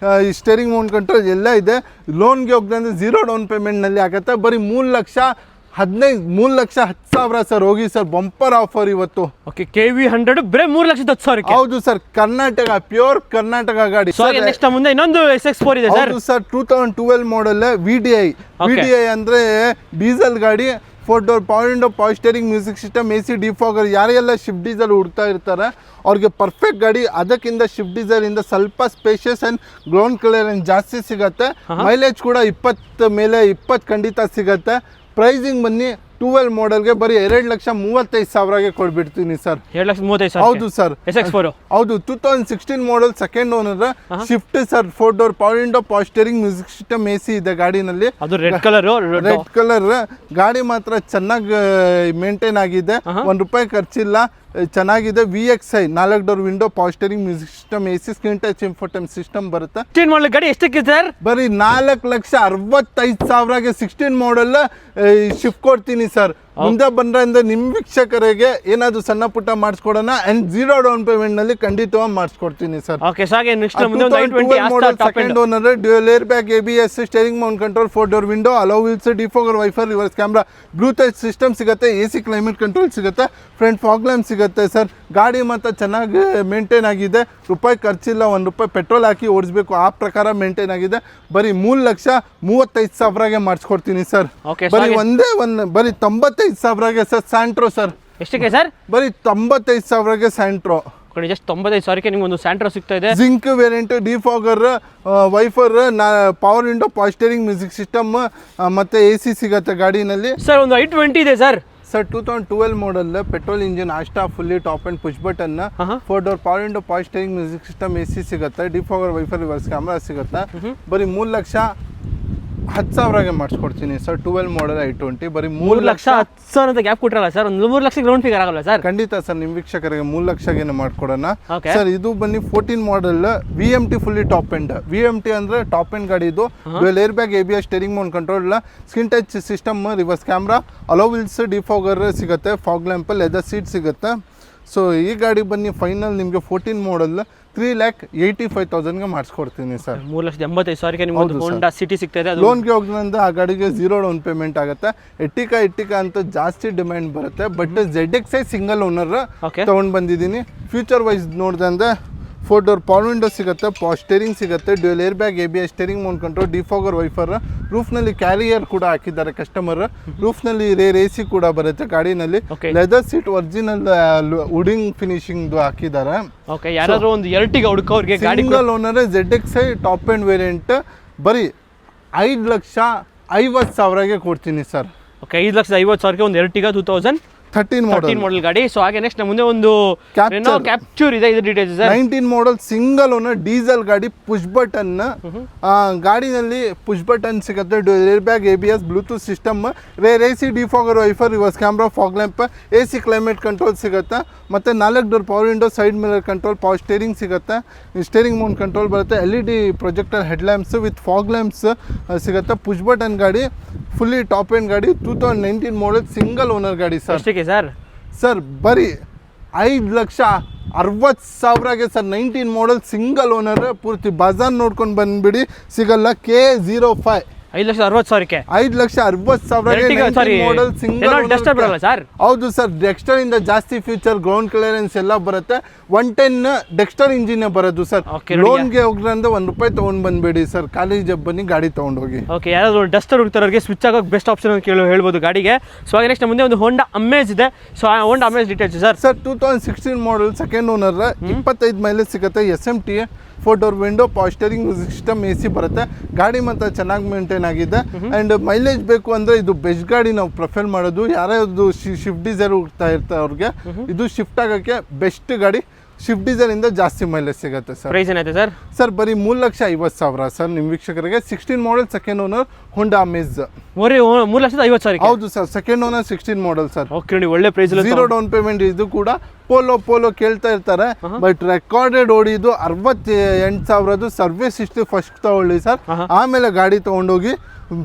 steering mount control ಎಲ್ಲ ಇದೆ. ಲೋನ್ಗೆ ಹೋಗ್ದಂದ್ರೆ 0 ಡೌನ್ ಪೇಮೆಂಟ್ನಲ್ಲಿ ಆಗುತ್ತೆ. ಬರೀ 3,10,000 ಸರ್. ಹೋಗಿ ಸರ್, ಬಂಪರ್ ಆಫರ್ ಇವತ್ತು. ಓಕೆ, KV100 ಬರೀ 3,10,000. ಹೌದು ಸರ್, ಕರ್ನಾಟಕ, ಪ್ಯೂರ್ ಕರ್ನಾಟಕ ಗಾಡಿ. ನೆಕ್ಸ್ಟ್ ಮುಂದೆ ಇನ್ನೊಂದು SX4 ಇದೆ ಸರ್. ಹೌದು ಸರ್, 2012 ಮಾಡಲ್, VDI ಅಂದ್ರೆ ಡೀಸೆಲ್ ಗಾಡಿ, 4 door power window, power steering, music system, AC, defogger. ಯಾರೆಲ್ಲ ಶಿಫ್ಟ್ ಡೀಸೆಲ್ ಹುಡ್ತಾ ಇರ್ತಾರೆ ಅವ್ರಿಗೆ ಪರ್ಫೆಕ್ಟ್ ಗಾಡಿ. ಅದಕ್ಕಿಂತ ಶಿಫ್ಟ್ ಡೀಸೆಲ್ ಇಂದ ಸ್ವಲ್ಪ ಸ್ಪೇಷಿಯಸ್ ಅಂಡ್ ಗ್ರೌಂಡ್ ಕ್ಲಿಯರೆನ್ಸ್ ಜಾಸ್ತಿ ಸಿಗುತ್ತೆ. ಮೈಲೇಜ್ ಕೂಡ 20 ಮೇಲೆ 20 ಖಂಡಿತ ಸಿಗುತ್ತೆ. ಪ್ರೈಸಿಂಗ್ ಬನ್ನಿ 12 ಮಾಡಲ್ಗೆ ಬರೀ 2,35,000ಗೆ ಕೊಡ್ಬಿಡ್ತೀನಿ ಸರ್. 2,35,000? ಹೌದು ಸರ್. SX4? ಹೌದು, 2016 model, second owner, Swift sir, 4 door power window, power steering, music system, AC ಇದೆ ಗಾಡಿನಲ್ಲಿ. ಅದು ರೆಡ್ ಕಲರ್ ಗಾಡಿ ಮಾತ್ರ ಚೆನ್ನಾಗಿ ಮೇಂಟೈನ್ ಆಗಿದೆ, ₹1 ಖರ್ಚಿಲ್ಲ, ಚೆನ್ನಾಗಿದೆ. VXI 4 door window, power steering, music system, AC, screen touch infotainment system ಬರುತ್ತೆ. 16 ಮಾಡಲ್ ಗಾಡಿ ಎಷ್ಟಕ್ಕೆ ಸರ್? ಬರೀ 4,65,000ಗೆ 16 ಮಾಡಲ್ ಶಿಫ್ಟ್ ಕೊಡ್ತೀನಿ ಸರ್. ಮುಂದೆ ಬಂದ್ರೆ ಅಂದ್ರೆ ನಿಮ್ಮ ವೀಕ್ಷಕರಿಗೆ ಏನಾದ್ರು ಸಣ್ಣ ಪುಟ್ಟ ಮಾಡಿಸ್ಕೊಡೋಣ ಅಂಡ್ 0 ಡೌನ್ ಪೇಮೆಂಟ್ ನಲ್ಲಿ ಖಂಡಿತವಾಗಿ ಮಾಡಿಸ್ಕೊಡ್ತೀನಿ ಸರ್. ಓಕೆ ಸೊ ಹಾಗೆ ನೆಕ್ಸ್ಟ್ ಮುಂದೆ ಒಂದು i20 second owner, dual air bag, ABS, steering mount control, 4 door window, alloy wheels, defogger, wiper, reverse camera, bluetooth system ಸಿಗುತ್ತೆ, AC ಕ್ಲೈಮೇಟ್ ಕಂಟ್ರೋಲ್ ಸಿಗುತ್ತೆ, ಫ್ರಂಟ್ ಫಾಗ್ ಲ್ಯಾಂಪ್ ಸಿಗುತ್ತೆ ಸರ್. ಗಾಡಿ ಮಾತ್ರ ಚೆನ್ನಾಗಿ ಮೇಂಟೈನ್ ಆಗಿದೆ, ರೂಪಾಯಿ ಖರ್ಚಿಲ್ಲ, ₹1 ಪೆಟ್ರೋಲ್ ಹಾಕಿ ಓಡಿಸ್ಬೇಕು ಆ ಪ್ರಕಾರ ಮೇಂಟೈನ್ ಆಗಿದೆ. ಬರೀ 3,35,000ಗೆ ಮಾಡಿಸ್ಕೊಡ್ತೀನಿ ಸರ್. ಬರೀ ಬರೀ 95,000ಗೆ ಸರ್ ಸ್ಯಾಂಟ್ರೋ ಸರ್. ಎಷ್ಟಕ್ಕೆ ಸರ್? ಬರೀ 95,000ಗೆ ಸ್ಯಾಂಟ್ರೋ. ಜಸ್ಟ್ 95,000ಕ್ಕೆ ನಿಮ್ಗೆ ಒಂದು ಸ್ಯಾಂಟ್ರೋ ಸಿಗ್ತಾ ಇದೆ. Zinc variant, defogger, wiper, power window, power steering, music system ಮತ್ತೆ AC ಸಿಗುತ್ತೆ ಗಾಡಿನಲ್ಲಿ ಸರ್. ಒಂದು i20 ಇದೆ sir. Sir 2012 model, petrol engine, Asta, fully top and push button, 4 door, power window, power steering, music system, AC ಸಿಗುತ್ತೆ, ಡಿಫಾಗರ್, ವೈಫರ್, ರಿವರ್ಸ್ ಕ್ಯಾಮ್ರಾ ಸಿಗುತ್ತೆ. ಬರೀ 3,10,000ಗೆ ಮಾಡಿಸ್ಕೊಡ್ತೀನಿ ಸರ್. 12 ಮಾಡಲ್ i20 ಬರೀ 3,10,000 ಅಂತ ಗ್ಯಾಪ್ ಕೊಟ್ಟಿರಲ್ಲ ಸರ್. ಒಂದು 3 ಲಕ್ಷಕ್ಕೆ ರೌಂಡ್ ಫಿಗರ್ ಆಗಲ್ಲ ಸರ್? ಖಂಡಿತ ಸರ್, ನಿಮ್ಮ ವೀಕ್ಷಕರಿಗೆ 3 ಲಕ್ಷಗೇನೆ ಮಾಡ್ಕೊಡೋಣ ಸರ್. ಇದು ಬನ್ನಿ 14 model, VMT fully top end. VMT ಅಂದ್ರೆ ಟಾಪ್ ಎಂಡ್ ಗಾಡಿ. ಇದು dual air bag, ABS, steering mount control, screen touch system, reverse camera, alloy wheels, defogger ಸಿಗುತ್ತೆ, ಫಾಗ್ ಲ್ಯಾಂಪ್, ಲೆದರ್ ಸೀಟ್ ಸಿಗುತ್ತೆ. ಸೊ ಈ ಗಾಡಿ ಬನ್ನಿ ಫೈನಲ್ ನಿಮಗೆ 14 ಮಾಡಲ್ 3,85,000ಗೆ ಮಾಡಿಸ್ಕೊಡ್ತೀನಿ ಸರ್. 3,85,000ಕ್ಕೆ ನಿಮ್ಗೆ ಹೋಂಡಾ ಸಿಟಿ ಸಿಗ್ತಾ ಇದೆ. ಲೋನ್ಗೆ ಹೋಗೋದ್ರಿಂದ ಆ ಗಾಡಿಗೆ 0 ಡೌನ್ ಪೇಮೆಂಟ್ ಆಗುತ್ತೆ. ಎಟ್ಟಿಕಾ ಅಂತ ಜಾಸ್ತಿ ಡಿಮ್ಯಾಂಡ್ ಬರುತ್ತೆ. ಬಟ್ ZXi ಸಿಂಗಲ್ ಓನರ್ ತಗೊಂಡು ಬಂದಿದ್ದೀನಿ. ಫ್ಯೂಚರ್ ವೈಸ್ ನೋಡಿದ್ರೆ 4 ಡೋರ್, ಪವರ್ ವಿಂಡೋ ಸಿಗುತ್ತೆ, ಪವರ್ ಸ್ಟೇರಿಂಗ್ ಸಿಗುತ್ತೆ, dual air bag, ABS, steering mount control, defogger, wiper, ರೂಫ್ನಲ್ಲಿ ಕ್ಯಾರಿಯರ್ ಕೂಡ ಹಾಕಿದ್ದಾರೆ ಕಸ್ಟಮರ್. ರೂಫ್ನಲ್ಲಿ ರೇರ್ AC ಕೂಡ ಬರುತ್ತೆ ಗಾಡಿನಲ್ಲಿ. Leather seat original wooden finishing ಹಾಕಿದ್ದಾರೆ. ಯಾರಾದ್ರೂ ಒಂದು Ertiga ಹುಡುಕೋರ್ಗೆ ಗಾಡಿ single owner, ZXi top end variant ಬರೀ 5,50,000ಗೆ ಕೊಡ್ತೀನಿ ಸರ್. 5,50,000ಕ್ಕೆ ಒಂದು Ertiga 2013 ಮಾಡಲ್ ಗಾಡಿ. ಸೊ ಹಾಗೆ ನೆಕ್ಸ್ಟ್ ಮುಂದೆ ಒಂದು ಕ್ಯಾಪ್ಚರ್ ಇದೆ. ಇದು details sir. 19 model single owner diesel ಗಾಡಿ, ಪುಷ್ ಬಟನ್. ಗಾಡಿನಲ್ಲಿ ಪುಷ್ ಬಟನ್ ಸಿಗುತ್ತೆ, dual air bag, ABS, bluetooth system, rear AC, defogger, wiper, reverse camera, fog lamp, AC climate control ಸಿಗುತ್ತೆ. ಮತ್ತೆ 4 door, power window, side mirror control, power steering ಸಿಗುತ್ತೆ, ಸ್ಟೇರಿಂಗ್ ಮೌಂಟ್ ಕಂಟ್ರೋಲ್ ಬರುತ್ತೆ, LED projector head lamps with fog lamps ಸಿಗುತ್ತೆ. ಪುಷ್ ಬಟನ್ ಗಾಡಿ, ಫುಲ್ಲಿ ಟಾಪ್ ಎಂಡ್ ಗಾಡಿ, 2019 ಮಾಡಲ್ ಸಿಂಗಲ್ ಓನರ್ ಗಾಡಿ ಸರ್. ಸರ್ ಬರೀ 5,60,000ಗೆ ಸರ್. 19 ಮಾಡಲ್ ಸಿಂಗಲ್ ಓನರ್, ಪೂರ್ತಿ ಬಜಾರ್ ನೋಡ್ಕೊಂಡು ಬಂದ್ಬಿಡಿ, ಸಿಗಲ್ಲ. K05 5,60,000ಕ್ಕೆ 5,60,000ಗೆ ಮಾಡಲ್ ಸಿಂಗಲ್ ಬರಲ್ಲ ಸರ್? ಹೌದು ಸರ್. ಡೆಕ್ಸ್ಟರ್ ಇಂದ ಜಾಸ್ತಿ ಫ್ಯೂಚರ್, ಗ್ರೌಂಡ್ ಕ್ಲಿಯರೆನ್ಸ್ ಎಲ್ಲ ಬರುತ್ತೆ. 110 ಡೆಕ್ಸ್ಟರ್ ಇಂಜಿನ್ ಬರೋದು ಸರ್. ಲೋನ್ಗೆ ಹೋಗ್ರಂದ್ರೆ ₹1 ತಗೊಂಡ್ ಬಂದ್ಬೇಡಿ ಸರ್, ಕಾಲೇಜ್ ಬನ್ನಿ ಗಾಡಿ ತಗೊಂಡೋಗಿ. ಯಾರಾದ್ರೂ ಡಸ್ಟರ್ ಹುಡುಕ್ತಾರವ್ರಿಗೆ ಸ್ವಿಚ್ ಆಗೋಕೆ ಬೆಸ್ಟ್ ಆಪ್ಷನ್ ಅಂತ ಹೇಳ್ಬೋದು ಗಾಡಿಗೆ. ಸೊ ಹಾಗೆ ನೆಕ್ಸ್ಟ್ ಮುಂದೆ ಒಂದು ಹೋಂಡಾ ಅಮೇಜ್ ಇದೆ. ಸೊ ಆ ಹೋಂಡಾ Amaze details sir. 2016 model, second owner, 25 mileage ಸಿಗುತ್ತೆ, SMT, 4 door window, power steering, music system, AC ಬರುತ್ತೆ. ಗಾಡಿ ಮಾತ್ರ ಚೆನ್ನಾಗಿ ಮೇಂಟೈನ್ ಆಗಿದೆ. ಆ್ಯಂಡ್ ಮೈಲೇಜ್ ಬೇಕು ಅಂದರೆ ಇದು ಬೆಸ್ಟ್ ಗಾಡಿ ನಾವು ಪ್ರಿಫರ್ ಮಾಡೋದು. ಯಾರ್ಯಾವುದು ಶಿಫ್ಟ್ ಡಿಸೈರ್ ಹೋಗ್ತಾ ಇರ್ತಾರೆ ಅವ್ರಿಗೆ ಇದು ಶಿಫ್ಟ್ ಆಗೋಕ್ಕೆ ಬೆಸ್ಟ್ ಗಾಡಿ. ಶಿಫ್ಟ್ ಡಿಸೈರ್ ಇಂದ ಜಾಸ್ತಿ ಮೈಲೇಜ್ ಸಿಗುತ್ತೆ ಸರ್. ಪ್ರೈಸ್ ಏನಾಯ್ತು ಸರ್? ಸರ್ ಬರೀ 3,50,000 ಸರ್ ನಿಮ್ಮ ವೀಕ್ಷಕರಿಗೆ. 16 model, second owner, Honda Amaze. 3,50,000? ಹೌದು sir, second owner, 16 model sir. ಒಳ್ಳೆ ಪ್ರೈಸ್, 0 ಡೌನ್ ಪೇಮೆಂಟ್. ಇದು ಕೂಡ ಪೋಲೋ ಕೇಳ್ತಾ ಇರ್ತಾರೆ, ಬಟ್ ರೆಕಾರ್ಡೆಡ್ ಓಡಿದು 68,000 ಸರ್ವಿಸ್ ಹಿಸ್ಟ್ರಿ ಫಸ್ಟ್ ತಗೊಳ್ಳಿ ಸರ್. ಆಮೇಲೆ ಗಾಡಿ ತಗೊಂಡೋಗಿ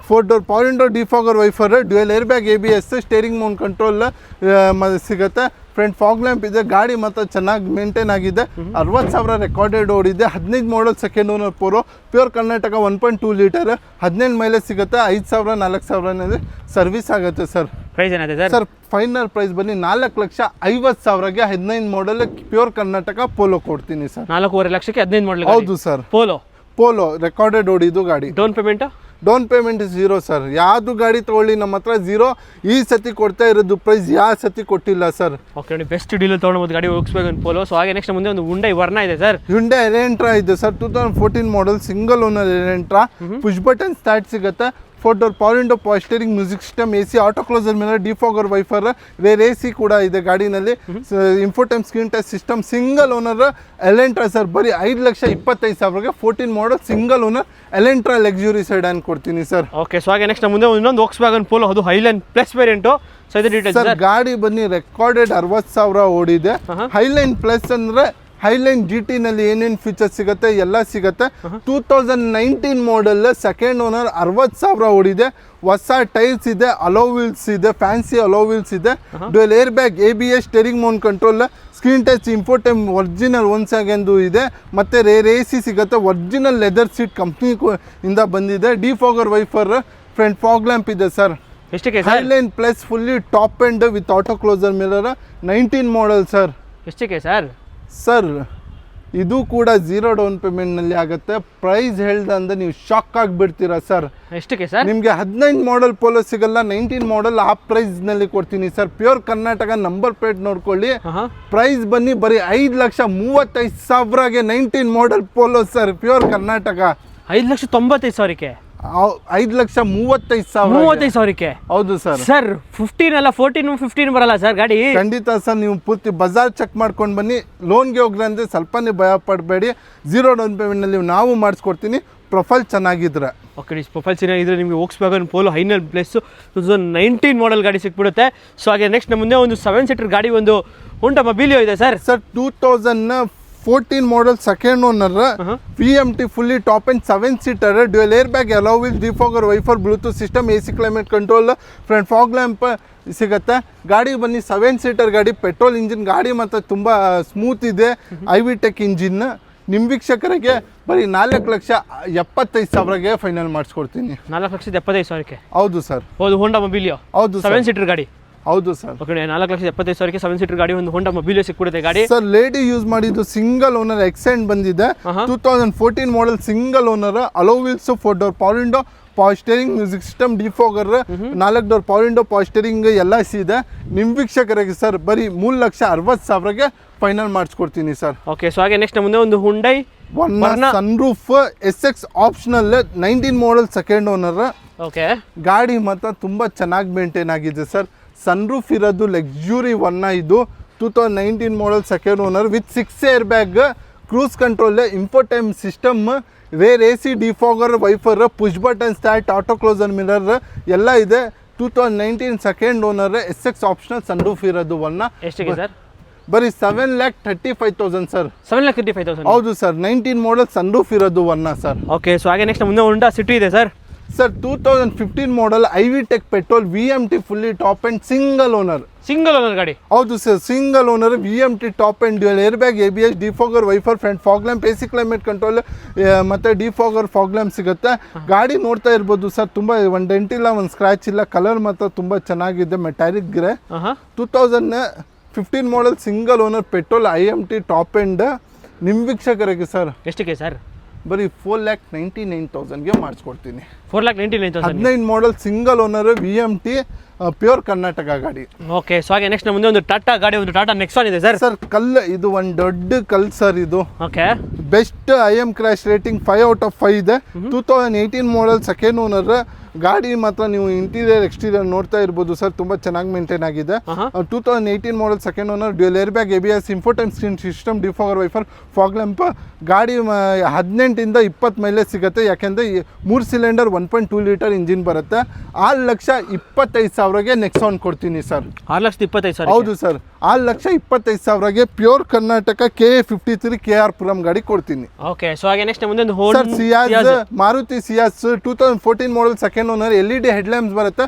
4 door, power window, defogger, wiper, dual air bag, ABS, steering mount control ಸಿಗುತ್ತೆ, ಫ್ರಂಟ್ ಫಾಗ್ ಲ್ಯಾಂಪ್ ಇದೆ. ಗಾಡಿ ಮಾತ್ರ ಚೆನ್ನಾಗಿ ಮೇಂಟೈನ್ ಆಗಿದೆ. 60,000 ರೆಕಾರ್ಡೆಡ್ ಓಡಿದೆ. 15 model, second owner, pure Karnataka, 1.2 litre, 17 mileage ಸಿಗುತ್ತೆ. 5,000 4,000 ಸರ್ವಿಸ್ ಆಗುತ್ತೆ ಸರ್. ಪ್ರೈಸ್ ಏನಾಯ್ತು ಸರ್? ಫೈನಲ್ ಪ್ರೈಸ್ ಬನ್ನಿ 4,50,000ಗೆ 15 ಮಾಡಲ್ ಪ್ಯೂರ್ ಕರ್ನಾಟಕ ಪೋಲೋ ಕೊಡ್ತೀನಿ ಸರ್. 4.5 ಲಕ್ಷಕ್ಕೆ 15 ಮಾಡಲ್? ಹೌದು ಸರ್. ಪೋಲೋ ರೆಕಾರ್ಡೆಡ್ ಓಡಿದು ಗಾಡಿ. Down payment 0 sir. ಯಾವುದು ಗಾಡಿ ತಗೊಳ್ಳಿ ನಮ್ಮ ಹತ್ರ 0. ಈ ಸತಿ ಕೊಡ್ತಾ ಇರೋದು ಪ್ರೈಸ್ ಯಾವ ಸತಿ ಕೊಟ್ಟಿಲ್ಲ ಸರ್. ಬೆಸ್ಟ್ ಡೀಲ್ ತಗೊಂಡು ಗಾಡಿ ಹೋಗಿಸ್ಬೇಕು ಪೋಲೋ. ಸೊ ಹಾಗೆ ನೆಕ್ಸ್ಟ್ ಮುಂದೆ ಒಂದು ಹುಂಡೈ ವರ್ನಾ ಇದೆ ಸರ್. ಹುಂಡೈ ಎಲೆಂಟ್ರಾ ಇದೆ sir. 2014 model single owner Elantra, push button start ಸಿಗುತ್ತೆ, 4 door, power window, power steering, music system, AC, auto closer mirror, defogger, wiper, rear AC ಕೂಡ ಇದೆ ಗಾಡಿನಲ್ಲಿ, infotainment, screen touch system, single owner Elantra sir. ಬರೀ 5,25,000ಗೆ 14 model single owner Elantra luxury sedan ಕೊಡ್ತೀನಿ ಸರ್. ಸೊ ಹಾಗೆ ನೆಕ್ಸ್ಟ್ ಮುಂದೆ ಇನ್ನೊಂದು ವೋಕ್ಸ್ವ್ಯಾಗನ್ ಪೋಲೋ, ಅದು ಹೈಲೈನ್ ಪ್ಲಸ್ ವೇರಿಯಂಟ್. ಸರ್ ಗಾಡಿ ಬನ್ನಿ ರೆಕಾರ್ಡೆಡ್ 60,000 ಓಡಿದೆ. ಹೈಲೈನ್ ಪ್ಲಸ್ ಅಂದ್ರೆ ಹೈಲೈನ್ GT-ನಲ್ಲಿ ಏನೇನು ಫೀಚರ್ಸ್ ಸಿಗುತ್ತೆ ಎಲ್ಲ ಸಿಗುತ್ತೆ. 2019 ಮಾಡಲ್, ಸೆಕೆಂಡ್ ಓನರ್, 60,000 ಓಡಿದೆ. ಹೊಸ ಟೈರ್ಸ್ ಇದೆ, ಅಲೋ ವೀಲ್ಸ್ ಇದೆ, ಫ್ಯಾನ್ಸಿ ಅಲೋ ವೀಲ್ಸ್ ಇದೆ, dual air bag, ABS, steering mount control, screen touch, infotainment original 1 second ಇದೆ. ಮತ್ತು ರೇರ್ AC ಸಿಗುತ್ತೆ, ಒರಿಜಿನಲ್ ಲೆದರ್ ಸೀಟ್ ಕಂಪ್ನಿ ಇಂದ ಬಂದಿದೆ. Defogger wiper, front fog lamp ಇದೆ ಸರ್. ಎಷ್ಟಕ್ಕೆ highline plus fully top end with auto closer mirror, 19 model sir. ಎಷ್ಟಕ್ಕೆ ಸರ್? ಸರ್ ಇದು ಕೂಡ 0 ಡೌನ್ ಪೇಮೆಂಟ್ನಲ್ಲಿ ಆಗುತ್ತೆ. ಪ್ರೈಸ್ ಹೇಳ್ದಂದ್ರೆ ನೀವು ಶಾಕ್ ಆಗಿಬಿಡ್ತೀರಾ ಸರ್. ಎಷ್ಟಕ್ಕೆ ಸರ್? ನಿಮಗೆ 19 ಮಾಡಲ್ ಪೋಲೋ ಸಿಗಲ್ಲ, 19 ಮಾಡಲ್ ಆ ಪ್ರೈಸ್ನಲ್ಲಿ ಕೊಡ್ತೀನಿ sir. Pure Karnataka number plate ನೋಡ್ಕೊಳ್ಳಿ. ಪ್ರೈಸ್ ಬನ್ನಿ ಬರೀ 5,35,000ಗೆ 19 ಮಾಡಲ್ ಪೋಲೋ ಸರ್, ಪ್ಯೂರ್ ಕರ್ನಾಟಕ. 5,95,000ಕ್ಕೆ 5,35,000. ಹೌದು ಸರ್. ಸರ್ 15 ಅಲ್ಲ 14, 15 ಬರಲ್ಲ ಸರ್ ಗಾಡಿ? ಖಂಡಿತ ಸರ್, ನೀವು ಪೂರ್ತಿ ಬಜಾರ್ ಚೆಕ್ ಮಾಡ್ಕೊಂಡು ಬನ್ನಿ. ಲೋನ್ಗೆ ಹೋಗ್ರಂದ್ರೆ ಸ್ವಲ್ಪನೇ ಭಯ ಪಡಬೇಡಿ. 0 ಡೌನ್ ಪೇಮೆಂಟ್ನಲ್ಲಿ ನಾವು ಮಾಡಿಸ್ಕೊಡ್ತೀನಿ, ಪ್ರೊಫೈಲ್ ಚೆನ್ನಾಗಿದ್ರೆ. ಓಕೆ, ಪ್ರೊಫೈಲ್ ಚೆನ್ನಾಗಿದ್ರೆ ನಿಮಗೆ ವೋಕ್ಸ್ವ್ಯಾಗನ್ ಪೋಲೋ ಹೈನಲ್ ಪ್ಲಸ್ 2019 ಮಾಡಲ್ ಗಾಡಿ ಸಿಕ್ಬಿಡುತ್ತೆ. ಸೊ ಹಾಗೆ ನೆಕ್ಸ್ಟ್ ನಮ್ಮ ಮುಂದೆ ಒಂದು 7 ಸೀಟರ್ ಗಾಡಿ, ಒಂದು ಹೋಂಡಾ ಮೊಬಿಲಿಯೋ ಇದೆ sir. 2014 model, second owner, VMT fully top and 7 seater, dual air bag, hello wheel, defogger wiper, Bluetooth system, AC climate control, front fog lamp ಸಿಗುತ್ತೆ. ಗಾಡಿ ಬನ್ನಿ 7 ಸೀಟರ್ ಗಾಡಿ, ಪೆಟ್ರೋಲ್ ಇಂಜಿನ್ ಗಾಡಿ ಮತ್ತು ತುಂಬ ಸ್ಮೂತ್ ಇದೆ, IV ಟೆಕ್ ಇಂಜಿನ್. ನಿಮ್ಮ ವೀಕ್ಷಕರಿಗೆ ಬರೀ 4,75,000ಗೆ ಫೈನಲ್ ಮಾಡಿಸ್ಕೊಡ್ತೀನಿ. 4,75,000ಕ್ಕೆ? ಹೌದು ಸರ್. ಹೌದು, ಹೋಂಡಾ ಮೊಬಿಲಿಯೋ. ಹೌದು, 7 ಸೀಟರ್ ಗಾಡಿ. ಹೌದು ಸರ್. ಓಕೆ, 4,75,000ಕ್ಕೆ 7 ಸೀಟರ್ ಗಾಡಿ, ಒಂದು ಹೋಂಡಾ ಮೊಬಿಲಿಯೋ ಸಿಕ್ಬಿಡುತ್ತೆ ಗಾಡಿ. ಸರ್ ಲೇಡಿ ಯೂಸ್ ಮಾಡಿದ್ದು ಸಿಂಗಲ್ ಓನರ್ ಎಕ್ಸೆಂಡ್ ಬಂದಿದೆ. 2014 model, single owner, alloy wheels, 4 door power window, power steering, music system, defogger, 4 door power window, power steering ಎಲ್ಲ ಇದೆ. ನಿಮ್ಮ ವೀಕ್ಷಕರಿಗೆ ಸರ್ ಬರೀ 3,60,000ಗೆ ಫೈನಲ್ ಮಾಡಿಸ್ಕೊಡ್ತೀನಿ ಸರ್. ಓಕೆ, ಸೊ ಹಾಗೆ ನೆಕ್ಸ್ಟ್ ಮುಂದೆ ಒಂದು Hyundai sunroof SX optional, 19 model, second owner. Okay, ಗಾಡಿ ಮಾತ್ರ ತುಂಬ ಚೆನ್ನಾಗಿ ಮೇಂಟೈನ್ ಆಗಿದೆ ಸರ್. ಸನ್ರೂಫ್ ಇರೋದು ಲಕ್ಸುರಿ ಒನ್ನ. ಇದು 2019 model, second owner, with 6 air bag, cruise control, infotainment system, rear AC, defogger wiper, push button start, auto closer mirror ಎಲ್ಲ ಇದೆ. 2019 second owner, SX optional, sunroof ಇರೋದು ಒನ್ನ. ಎಷ್ಟಿಗೆ ಸರ್? ಬರೀ 7,35,000 ಸರ್. 7,35,000? ಹೌದು ಸರ್. 19 ಮಾಡಲ್, ಸನ್ರೂಫ್ ಇರೋದು ಒನ್ನ ಸರ್. ಓಕೆ, ಸೊ ಹಾಗೆ ನೆಕ್ಸ್ಟ್ ಮುಂದೆ ಹೋಂಡಾ ಸಿಟಿ ಇದೆ sir. Sir 2015 model, IV tech petrol, VMT fully top and single owner. Single owner ಗಾಡಿ? ಹೌದು sir, single owner, VMT top and, dual air bag, ABS, defogger wiper, front fog lamp, AC climate control ಮತ್ತು ಡಿಫಾಗರ್ ಫಾಗ್ ಲ್ಯಾಂಪ್ ಸಿಗುತ್ತೆ. ಗಾಡಿ ನೋಡ್ತಾ ಇರ್ಬೋದು ಸರ್, ತುಂಬ ಒಂದು ಡೆಂಟ್ ಇಲ್ಲ, ಒಂದು ಸ್ಕ್ರ್ಯಾಚ್ ಇಲ್ಲ, ಕಲರ್ ಮಾತ್ರ ತುಂಬ ಚೆನ್ನಾಗಿದೆ, metallic grey. 2015 model, single owner, petrol, IMT top end. ನಿಮ್ಮ ವೀಕ್ಷಕರಿಗೆ ಸರ್ ಎಷ್ಟಕ್ಕೆ ಸರ್? ಬರೀ 4,99,000ಗೆ ಮಾಡಿಸ್ಕೊಡ್ತೀನಿ. 4,99,000? 19 model, single owner, VMT, pure Karnataka ಗಾಡಿ. ಓಕೆ, ಸೊ ಹಾಗೆ ನೆಕ್ಸ್ಟ್ ಮುಂದೆ ಒಂದು ಟಾಟಾ ಗಾಡಿ, ಒಂದು ಟಾಟಾ ನೆಕ್ಸಾನ್ ಇದೆ ಸರ್. ಸರ್ ಇದು ಒಂದು ದೊಡ್ಡ ಕಲ್ ಸರ್. ಇದು okay, best IM crash rating 5 out of 5 ಇದೆ. 2018 ಮಾಡಲ್, ಸೆಕೆಂಡ್ ಓನರ್. ಗಾಡಿ ಮಾತ್ರ ನೀವು ಇಂಟೀರಿಯರ್ ಎಕ್ಸ್ಟೀರಿಯರ್ ನೋಡ್ತಾ ಇರ್ಬೋದು ಸರ್, ತುಂಬ ಚೆನ್ನಾಗಿ ಮೇಂಟೈನ್ ಆಗಿದೆ. 2018 model, second owner, dual air bag, ABS, infotainment screen system, defogger wiper, fog lamp. ಗಾಡಿ 18 ಇಂದ 20 ಮೈಲೇಜ್ ಸಿಗುತ್ತೆ, ಯಾಕೆಂದರೆ 3 ಸಿಲಿಂಡರ್ 1.2 ಲೀಟರ್ ಇಂಜಿನ್ ಬರುತ್ತೆ. 6,25,000ಗೆ ನೆಕ್ಸಾನ್ ಕೊಡ್ತೀನಿ ಸರ್. 6,25,000? ಹೌದು ಸರ್, 6,25,000ಗೆ pure Karnataka KA53 KR Puram ಗಾಡಿ ಕೊಡ್ತೀನಿ. ಓಕೆ, ಸೊ ಹಾಗೆ ನೆಕ್ಸ್ಟ್ ಮುಂದೆ ಒಂದು sir Ciaz, Maruti Ciaz 2014 model, second owner, LED head lamps ಬರುತ್ತೆ,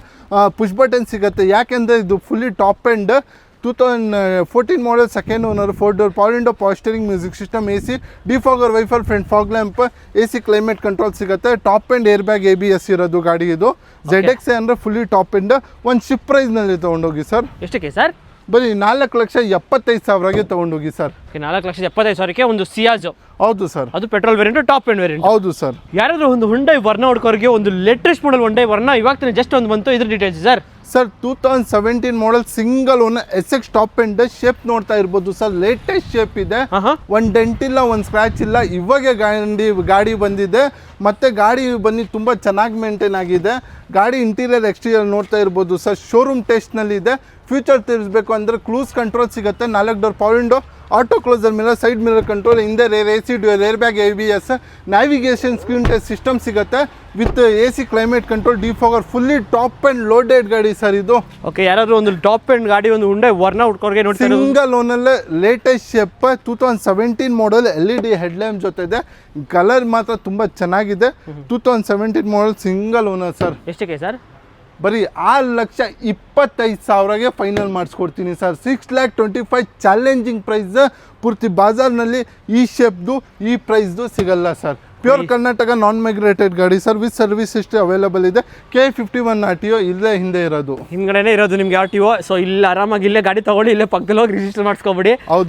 ಪುಷ್ ಬಟನ್ ಸಿಗುತ್ತೆ. ಯಾಕೆಂದರೆ ಇದು fully top end. 2014 model, second owner, 4 door power window, power steering, music system, AC, defogger wiper, front fog lamp, AC climate control ಸಿಗುತ್ತೆ. Top end air bag, ABS ಇರೋದು ಗಾಡಿ. ಇದು ZX ಅಂದರೆ ಫುಲ್ಲಿ ಟಾಪ್ ಎಂಡ್. ಒಂದು ಶಿಪ್ ಪ್ರೈಸ್ನಲ್ಲಿ ತೊಗೊಂಡೋಗಿ ಸರ್. ಎಷ್ಟಕ್ಕೆ ಸರ್? ಬರೀ 4,75,000ಗೆ ತೊಗೊಂಡೋಗಿ ಸರ್. 4,75,000ಕ್ಕೆ ಒಂದು ಸಿಯಾಜ್. ಹೌದು ಸರ್. ಅದು petrol variant, top end variant. ಹೌದು ಸರ್. ಯಾರಾದರೂ ಒಂದು ಹುಂಡೈ ವರ್ನಾ ಹುಡ್ಕೋರಿಗೆ ಒಂದು ಲೇಟೆಸ್ಟ್ ಮಾಡಲ್ ಹುಂಡೈ ವರ್ನಾ ಇವಾಗ ಜಸ್ಟ್ ಒಂದು ಬಂತು, ಇದ್ರ details sir. Sir 2017 model, single owner, SX top end. Shape ನೋಡ್ತಾ ಇರ್ಬೋದು ಸರ್, ಲೇಟೆಸ್ಟ್ ಶೇಪ್ ಇದೆ. ಒಂದು ಡೆಂಟ್ ಇಲ್ಲ, ಒಂದು ಸ್ಕ್ರ್ಯಾಚ್ ಇಲ್ಲ. ಇವಾಗ ಗಾಡಿ ಬಂದಿದೆ. ಮತ್ತು ಗಾಡಿ ಬನ್ನಿ ತುಂಬ ಚೆನ್ನಾಗಿ ಮೇಂಟೈನ್ ಆಗಿದೆ. ಗಾಡಿ ಇಂಟೀರಿಯರ್ ಎಕ್ಸ್ಟೀರಿಯರ್ ನೋಡ್ತಾ ಇರ್ಬೋದು ಸರ್, ಶೋರೂಮ್ ಟೆಸ್ಟ್ನಲ್ಲಿ ಇದೆ. ಫ್ಯೂಚರ್ ತಿರ್ಸ್ಬೇಕು ಅಂದರೆ ಕ್ರೂಸ್ ಕಂಟ್ರೋಲ್ ಸಿಗುತ್ತೆ, 4 door power window, auto closer mirror, side mirror control, ಹಿಂದೆ rear AC dual air bag, ABS, navigation screen touch system ಸಿಗುತ್ತೆ with AC climate control, defogger, fully top and loaded ಗಾಡಿ ಸರ್ ಇದು. ಓಕೆ, ಯಾರಾದರೂ ಒಂದು ಟಾಪ್ ಎಂಡ್ ಗಾಡಿ ಒಂದು ಉಂಡೆ ವರ್ನ ಹುಡ್ಕೋರಿಗೆ ನೋಡ್ತಾರೆ. ಸಿಂಗಲ್ ಓನಲ್ಲೇ latest shape 2017 model LED headlamp ಜೊತೆ ಇದೆ. ಕಲರ್ ಮಾತ್ರ ತುಂಬ ಚೆನ್ನಾಗಿದೆ. 2017 ಮಾಡಲ್ ಸಿಂಗಲ್ ಓನರ್ ಸರ್. ಎಷ್ಟಕ್ಕೆ ಸರ್? ಬರೀ 6,25,000ಗೆ ಫೈನಲ್ ಮಾಡಿಸ್ಕೊಡ್ತೀನಿ ಸರ್. 6,25,000 challenging price. ಪೂರ್ತಿ ಬಾಜಾರ್ನಲ್ಲಿ ಈ ಶೇಪ್ದು ಈ ಪ್ರೈಸ್ದು ಸಿಗಲ್ಲ sir. Pure Karnataka non migrated ಗಾಡಿ sir, with service history available ಇದೆ. K51 RTO ಇಲ್ಲೇ ಹಿಂದೆ ಇರೋದು, ಹಿಂದ್ಗಡೆನೇ ಇರೋದು ನಿಮ್ಗೆ RTO. ಸೊ ಇಲ್ಲಿ ಆರಾಮಾಗಿ ಇಲ್ಲೇ ಗಾಡಿ ತಗೊಳ್ಳಿ, ಇಲ್ಲೇ ಪಕ್ಕದಲ್ಲಿ ಹೋಗಿ ರಿಜಿಸ್ಟರ್ ಮಾಡಿಸ್ಕೊಬಿಡಿ. ಹೌದು